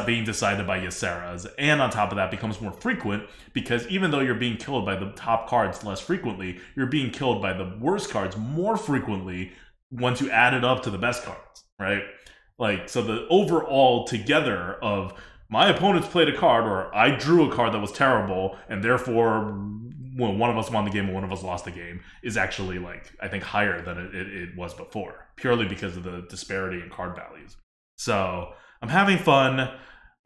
being decided by Ysera's. And on top of that, becomes more frequent because even though you're being killed by the top cards less frequently, you're being killed by the worst cards more frequently once you add it up to the best cards, right? Like, so the overall together of my opponents played a card, or I drew a card that was terrible, and therefore one of us won the game and one of us lost the game, is actually, like, I think higher than it was before, purely because of the disparity in card values. So I'm having fun. I'm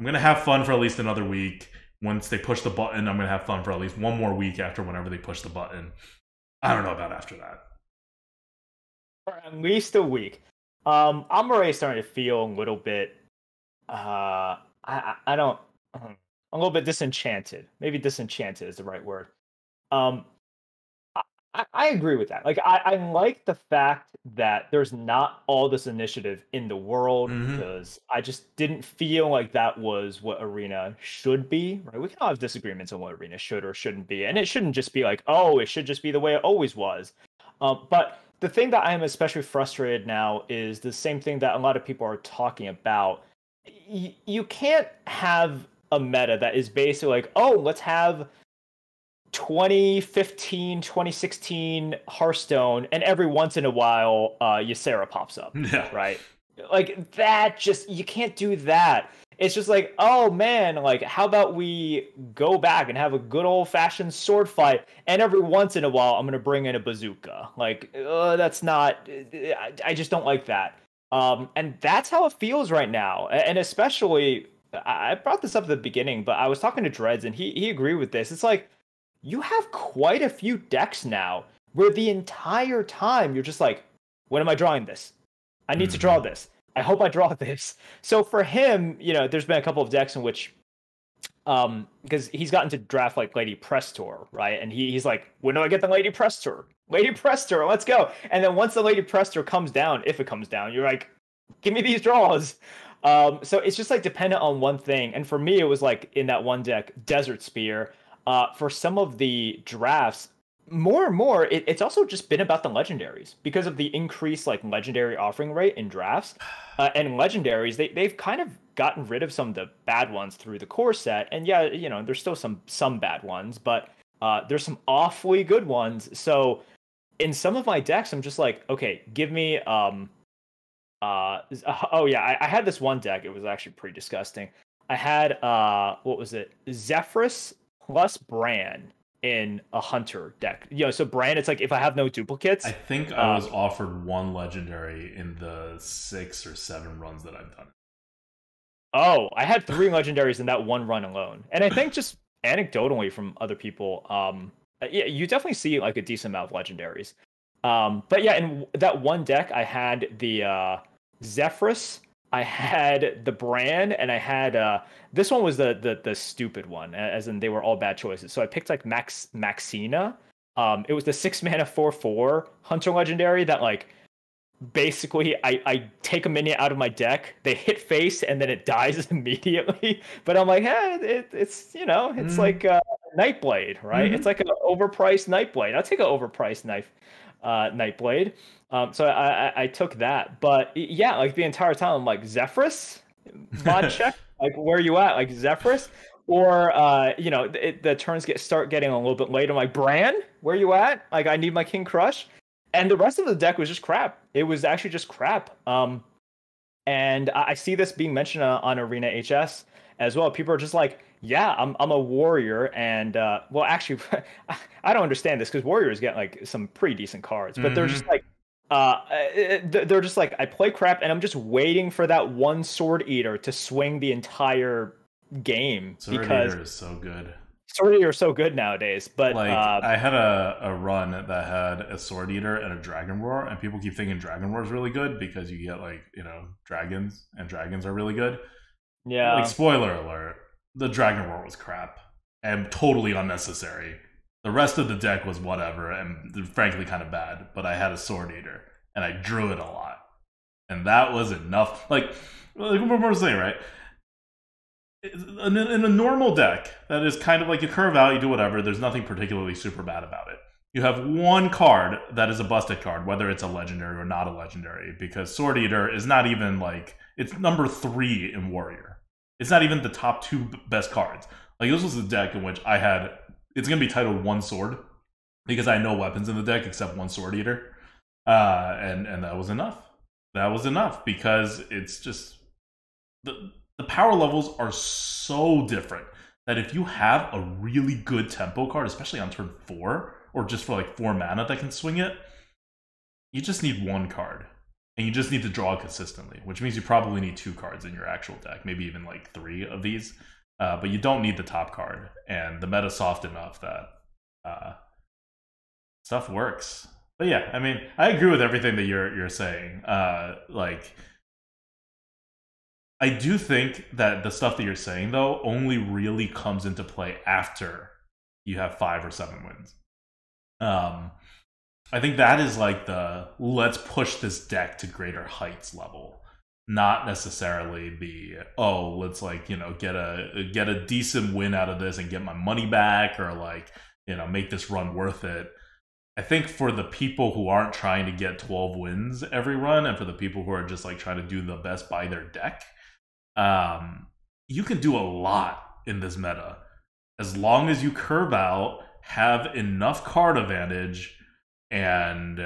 going to have fun for at least another week. Once they push the button, I'm going to have fun for at least one more week after whenever they push the button. I don't know about after that. For at least a week. I'm already starting to feel a little bit I'm a little bit disenchanted. Maybe disenchanted is the right word. I agree with that. Like I like the fact that there's not all this initiative in the world because I just didn't feel like that was what Arena should be. Right? We can all have disagreements on what Arena should or shouldn't be, and it shouldn't just be like, oh, it should just be the way it always was. But the thing that I am especially frustrated now is the same thing that a lot of people are talking about. You can't have a meta that is basically like, oh, let's have 2015, 2016 Hearthstone, and every once in a while, Ysera pops up. Yeah. Right? Like, that just, you can't do that. It's just like, oh man, like, how about we go back and have a good old-fashioned sword fight, and every once in a while, I'm going to bring in a bazooka. Like, that's not, I just don't like that. And that's how it feels right now. And especially I brought this up at the beginning, but I was talking to Dreads and he agreed with this. It's like you have quite a few decks now where the entire time you're just like, when am I drawing this? I need to draw this. I hope I draw this. So for him, you know, there's been a couple of decks in which because he's gotten to draft like Lady Prestor, right? And he's like, when do I get the Lady Prestor? Lady Prestor, let's go. And then once the Lady Prestor comes down, if it comes down, you're like, give me these draws. So it's just like dependent on one thing. And for me, it was like in that one deck, Desert Spear. For some of the drafts, more and more, it's also just been about the legendaries because of the increased like legendary offering rate in drafts. And legendaries, they've kind of gotten rid of some of the bad ones through the core set. And yeah, you know, there's still some bad ones, but there's some awfully good ones. So in some of my decks, I'm just like, okay, give me oh yeah, I had this one deck. It was actually pretty disgusting. I had what was it? Zephyrus plus Bran in a hunter deck. You know, so Bran, it's like if I have no duplicates. I think I was offered one legendary in the 6 or 7 runs that I've done. Oh, I had 3 legendaries in that one run alone. And I think just anecdotally from other people, yeah, you definitely see like a decent amount of legendaries. But yeah, in that one deck, I had the Zephyrus, I had the Bran, and I had this one was the stupid one, as in they were all bad choices. So I picked like Maxina. It was the 6 mana 4/4 Hunter Legendary that like basically I take a minion out of my deck, they hit face, and then it dies immediately. But I'm like, hey, it's you know, it's like Nightblade, right? It's like an overpriced Nightblade. I'll take an overpriced Nightblade. So I took that, but yeah, like the entire time I'm like, Zephyrus, mod check, like where are you at, like Zephyrus, or you know, the turns start getting a little bit later. I'm like, Bran, where you at? Like I need my King Crush, and the rest of the deck was just crap. It was actually just crap. And I see this being mentioned on Arena HS as well. People are just like, yeah, I'm a warrior, and well, actually, I don't understand this because warriors get like some pretty decent cards, but they're just like, they're just like, I play crap, and I'm just waiting for that one Sword Eater to swing the entire game. Sword Eater is so good. Sword Eater is so good nowadays, but like I had a run that had a Sword Eater and a Dragon Roar, and people keep thinking Dragon Roar is really good because you get like, you know, dragons, and dragons are really good. Yeah. Like spoiler alert, the Dragon Roar was crap and totally unnecessary. The rest of the deck was whatever and frankly kind of bad, but I had a Sword Eater and I drew it a lot, and that was enough. Like what we're saying, right? In a normal deck that is kind of like you curve out, you do whatever, there's nothing particularly super bad about it. You have one card that is a busted card, whether it's a legendary or not a legendary, because Sword Eater is not even like, it's number 3 in Warrior. It's not even the top 2 best cards. Like this was a deck in which I had, it's going to be titled One Sword because I had no weapons in the deck except one Sword Eater, and that was enough. That was enough because it's just the power levels are so different that if you have a really good tempo card, especially on turn 4, or just for like 4 mana that can swing it, you just need one card. And you just need to draw consistently, which means you probably need 2 cards in your actual deck, maybe even like 3 of these. But you don't need the top card, and the meta's soft enough that stuff works. But yeah, I mean, I agree with everything that you're saying. Like, I do think that the stuff that you're saying, though, only really comes into play after you have 5 or 7 wins. I think that is like the let's push this deck to greater heights level, not necessarily the let's like, you know, get a decent win out of this and get my money back, or like, you know, make this run worth it. I think for the people who aren't trying to get 12 wins every run, and for the people who are just like trying to do the best by their deck, you can do a lot in this meta as long as you curve out, have enough card advantage, and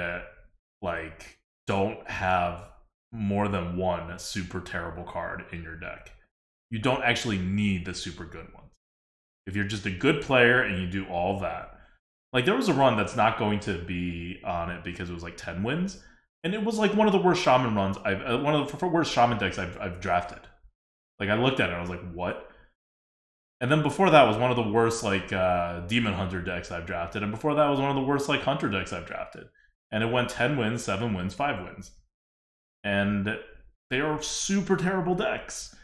like don't have more than one super terrible card in your deck. You don't actually need the super good ones. If you're just a good player and you do all that, like there was a run that's not going to be on it because it was like 10 wins, and it was like one of the worst shaman runs one of the worst shaman decks I've drafted. Like, I looked at it, and I was like, what? And then before that was one of the worst, like, Demon Hunter decks I've drafted. And before that was one of the worst, like, Hunter decks I've drafted. And it went 10 wins, 7 wins, 5 wins. And they are super terrible decks.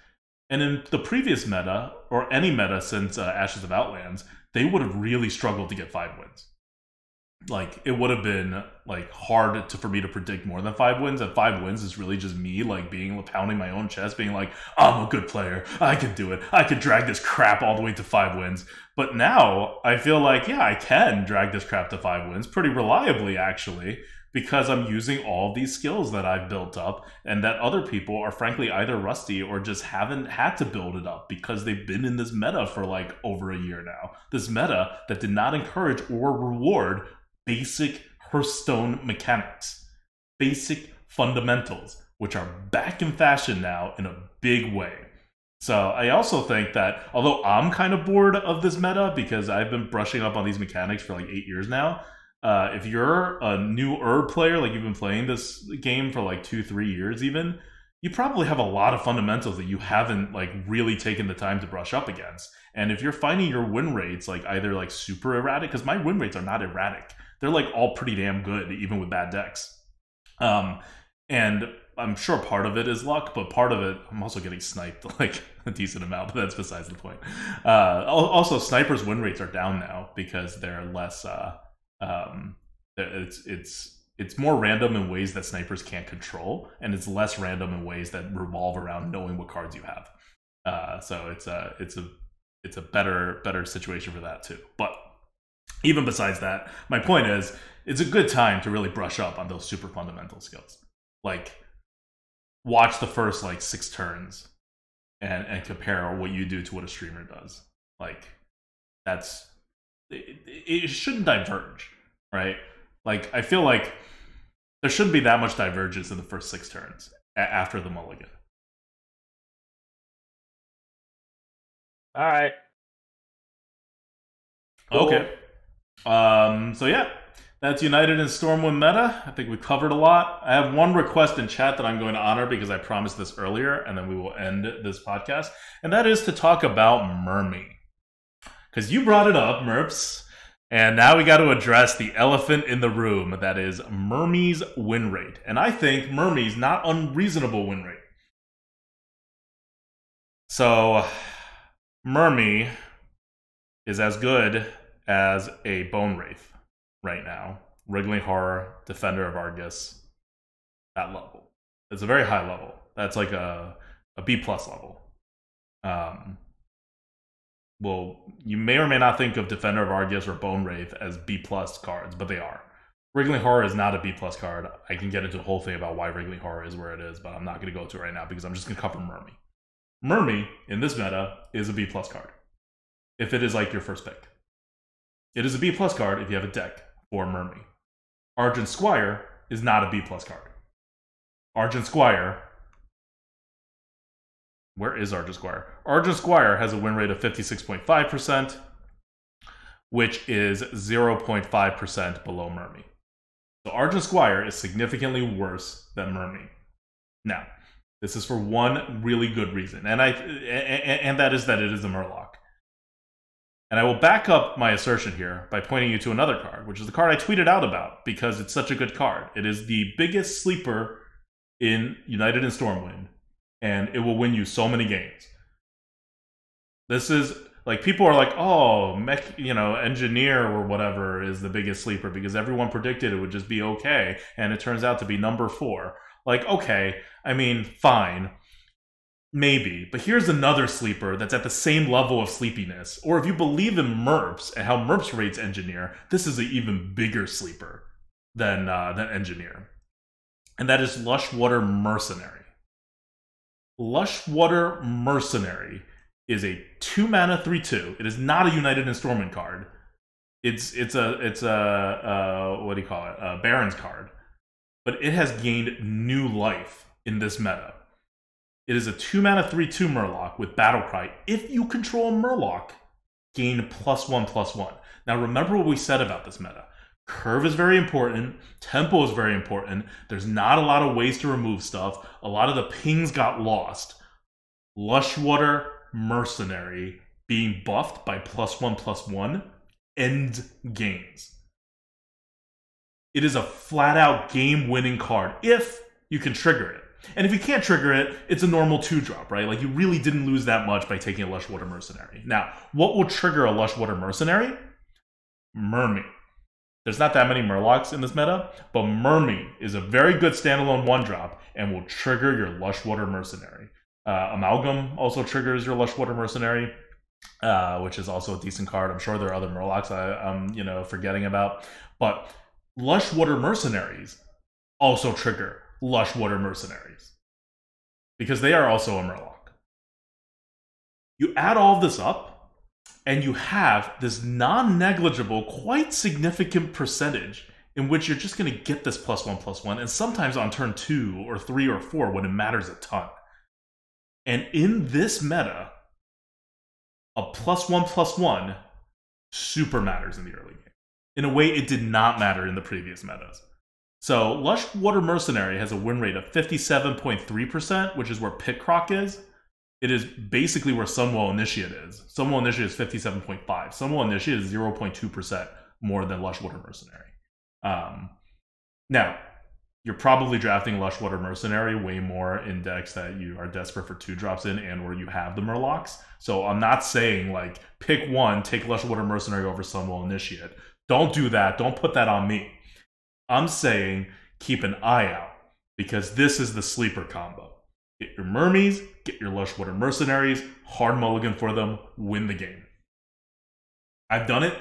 And in the previous meta, or any meta since Ashes of Outlands, they would have really struggled to get 5 wins. Like, it would have been, like, hard for me to predict more than 5 wins, and 5 wins is really just me, like, pounding my own chest, being like, I'm a good player, I can do it, I can drag this crap all the way to 5 wins. But now, I feel like, yeah, I can drag this crap to 5 wins, pretty reliably, actually, because I'm using all these skills that I've built up, and that other people are frankly either rusty or just haven't had to build it up because they've been in this meta for, like, over a year now. This meta that did not encourage or reward basic Hearthstone mechanics, basic fundamentals, which are back in fashion now in a big way. So I also think that, although I'm kind of bored of this meta because I've been brushing up on these mechanics for like 8 years now, if you're a newer player, like you've been playing this game for like 2-3 years even, you probably have a lot of fundamentals that you haven't like really taken the time to brush up against. And if you're finding your win rates like either like super erratic, because my win rates are not erratic, they're like all pretty damn good, even with bad decks. And I'm sure part of it is luck, but part of it, I'm also getting sniped like a decent amount, but that's besides the point. Also, snipers' win rates are down now because they're less. It's more random in ways that snipers can't control, and it's less random in ways that revolve around knowing what cards you have. So it's a better situation for that too. But even besides that, my point is, it's a good time to really brush up on those super fundamental skills. Like, watch the first, like, 6 turns and compare what you do to what a streamer does. Like, that's... It shouldn't diverge, right? Like, I feel like there shouldn't be that much divergence in the first 6 turns after the mulligan. All right. Cool. Okay. So yeah, that's United and Stormwind Meta. I think we covered a lot. I have one request in chat that I'm going to honor because I promised this earlier, and then we will end this podcast, and that is to talk about Mermaid. Because you brought it up, Merps, and now we got to address the elephant in the room, that is Mermaid's win rate. And I think Mermaid's not unreasonable win rate. So, Mermaid is as good as a Bone Wraith right now. Wriggling Horror, Defender of Argus, that level. It's a very high level. That's like a B+ level. Well, you may or may not think of Defender of Argus or Bone Wraith as B+ cards, but they are. Wriggling Horror is not a B+ card. I can get into a whole thing about why Wriggling Horror is where it is, but I'm not going to go to it right now because I'm just going to cover Mermaid. Mermaid, in this meta, is a B+ card. If it is like your first pick. It is a B+ card if you have a deck for Mermaid. Argent Squire is not a B+ card. Argent Squire... Where is Argent Squire? Argent Squire has a win rate of 56.5%, which is 0.5% below Mermaid. So Argent Squire is significantly worse than Mermaid. Now, this is for one really good reason, and that is that it is a Murloc. And I will back up my assertion here by pointing you to another card, which is the card I tweeted out about because it's such a good card. It is the biggest sleeper in United and Stormwind, and it will win you so many games. This is, like, people are like, oh, Engineer or whatever is the biggest sleeper because everyone predicted it would just be okay, and it turns out to be number 4. Like, okay, I mean, fine. Maybe, but here's another sleeper that's at the same level of sleepiness. Or if you believe in Merps and how Merps rates Engineer, this is an even bigger sleeper than Engineer. And that is Lushwater Mercenary. Lushwater Mercenary is a 2-mana 3/2. It is not a United and Stormwind card. It's a what do you call it? A Baron's card. But it has gained new life in this meta. It is a 2-mana 3/2 Murloc with Battlecry. If you control Murloc, gain +1/+1. Now remember what we said about this meta. Curve is very important. Tempo is very important. There's not a lot of ways to remove stuff. A lot of the pings got lost. Lushwater Mercenary being buffed by +1/+1 end games. It is a flat-out game-winning card if you can trigger it. And if you can't trigger it, it's a normal 2-drop, right? Like, you really didn't lose that much by taking a Lushwater Mercenary. Now, what will trigger a Lushwater Mercenary? Mermaid. There's not that many Murlocs in this meta, but Mermaid is a very good standalone 1-drop and will trigger your Lushwater Mercenary. Amalgam also triggers your Lushwater Mercenary, which is also a decent card. I'm sure there are other Murlocs I'm forgetting about. But Lushwater Mercenaries also trigger Lushwater Mercenaries because they are also a Murloc. You add all of this up, and you have this non-negligible, quite significant percentage in which you're just going to get this +1/+1, and sometimes on turn 2 or 3 or 4 when it matters a ton. And in this meta, a +1/+1 super matters in the early game, in a way it did not matter in the previous metas. So Lushwater Mercenary has a win rate of 57.3%, which is where Pit Croc is. It is basically where Sunwell Initiate is. Sunwell Initiate is 57.5. Sunwell Initiate is 0.2% more than Lushwater Mercenary. Now, you're probably drafting Lushwater Mercenary way more in decks that you are desperate for 2-drops in and where you have the Murlocs. So I'm not saying, like, pick one, take Lushwater Mercenary over Sunwell Initiate. Don't do that. Don't put that on me. I'm saying keep an eye out, because this is the sleeper combo. Get your Mermaids, get your Lushwater Mercenaries, hard mulligan for them, win the game. I've done it.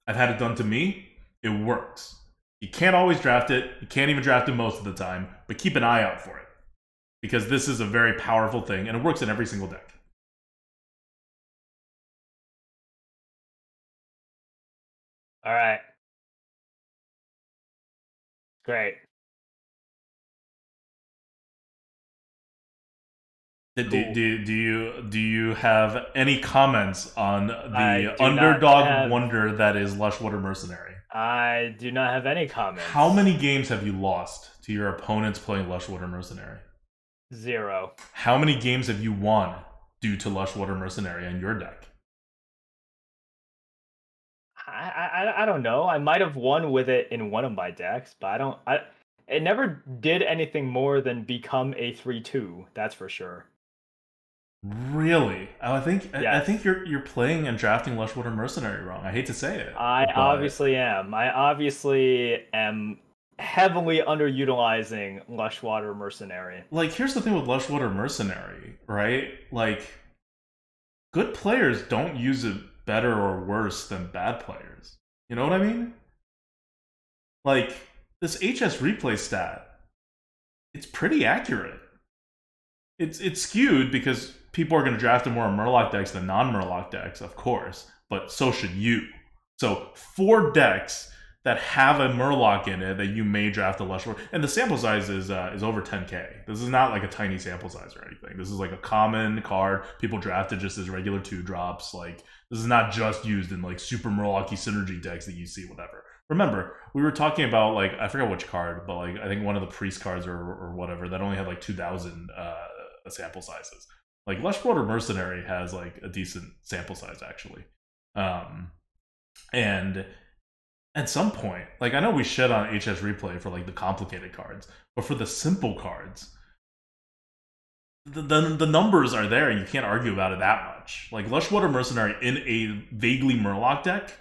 I've had it done to me. It works. You can't always draft it. You can't even draft it most of the time, but keep an eye out for it, because this is a very powerful thing, and it works in every single deck. All right. Great. Do you have any comments on the underdog wonder that is Lushwater Mercenary? I do not have any comments. How many games have you lost to your opponents playing Lushwater Mercenary? 0. How many games have you won due to Lushwater Mercenary in your deck? I don't know. I might have won with it in one of my decks, but it never did anything more than become a 3/2. That's for sure. Really? I think Yes. I think you're playing and drafting Lushwater Mercenary wrong. I hate to say it. I obviously am. I obviously am heavily underutilizing Lushwater Mercenary. Like, here's the thing with Lushwater Mercenary, right? Like, good players don't use it better or worse than bad players. You know what I mean? Like, this HS replay stat, it's pretty accurate. It's skewed because people are going to draft it more in Murloc decks than non-Murloc decks, of course, but so should you. So 4 decks that have a Murloc in it that you may draft a Lushwater, and the sample size is over 10k. This is not like a tiny sample size or anything. This is like a common card. People draft it just as regular 2-drops. Like, this is not just used in like super Murloc-y synergy decks that you see, whatever. Remember, we were talking about, like, I forgot which card, but like I think one of the priest cards or whatever that only had like 2,000 sample sizes. Like, Lushwater Mercenary has like a decent sample size actually, and at some point, like, I know we shed on HS replay for like the complicated cards, but for the simple cards, the numbers are there and you can't argue about it that much. Like, Lushwater Mercenary in a vaguely Murloc deck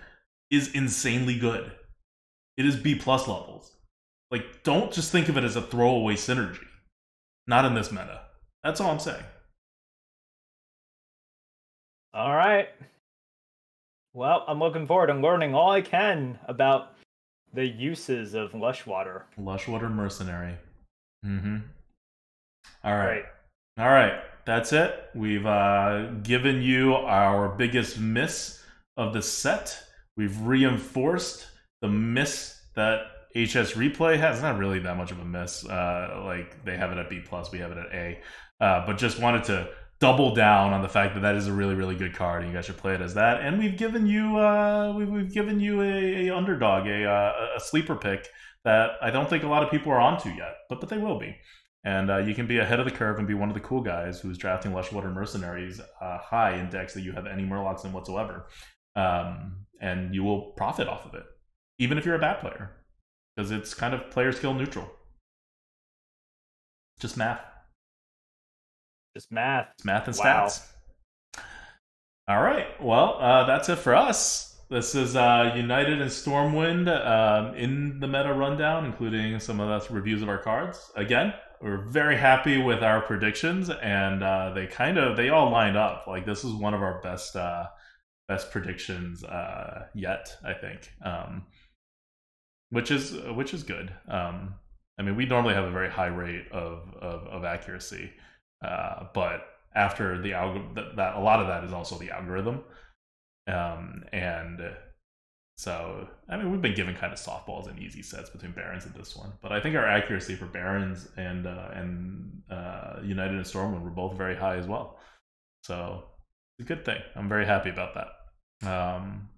is insanely good. It is B+ levels. Like, don't just think of it as a throwaway synergy. Not in this meta. That's all I'm saying. All right. Well, I'm looking forward to learning all I can about the uses of Lushwater. Lushwater Mercenary. All right. All right. That's it. We've given you our biggest miss of the set. We've reinforced the miss that HS replay has. It's not really that much of a miss. Like, they have it at B+, we have it at A. But just wanted to double down on the fact that that is a really, really good card, and you guys should play it as that. And we've given you a underdog, a sleeper pick that I don't think a lot of people are onto yet, but they will be. And you can be ahead of the curve and be one of the cool guys who's drafting Lush Water Mercenaries high in decks that you have any Murlocs in whatsoever. And you will profit off of it, even if you're a bad player, because it's kind of player skill neutral. Just math. Just math. It's math and stats. All right. Well, that's it for us. This is United and Stormwind in the meta rundown, including some of the reviews of our cards. Again, we're very happy with our predictions, and they all lined up. Like, this is one of our best predictions yet, I think, which is good. I mean, we normally have a very high rate of accuracy, but after the algorithm, that a lot of that is also the algorithm, and so I mean, we've been given kind of softballs and easy sets between Barons and this one, but I think our accuracy for Barons and United and Stormwind were both very high as well, so it's a good thing. I'm very happy about that.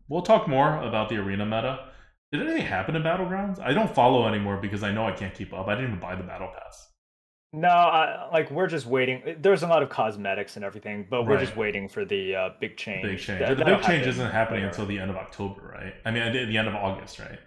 We'll talk more about the arena meta. Did anything happen in Battlegrounds? I don't follow anymore because I know I can't keep up. I didn't even buy the Battle Pass. No, we're just waiting. There's a lot of cosmetics and everything, but we're just waiting for the big change. Big change. The big change isn't happening until the end of October, right? I mean, at the end of August, right?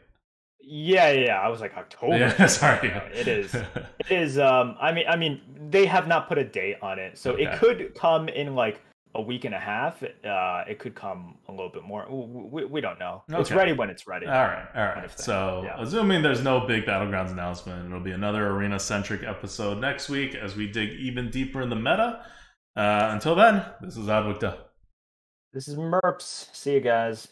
Yeah. I was like, October. Yeah, sorry. It is. It is. I mean, they have not put a date on it, so it could come in like a week and a half. It could come a little bit more. We don't know. Okay. It's ready when it's ready. All right. So, assuming there's no big Battlegrounds announcement, it'll be another arena-centric episode next week as we dig even deeper in the meta. Until then, this is ADWCTA. This is Merps. See you guys.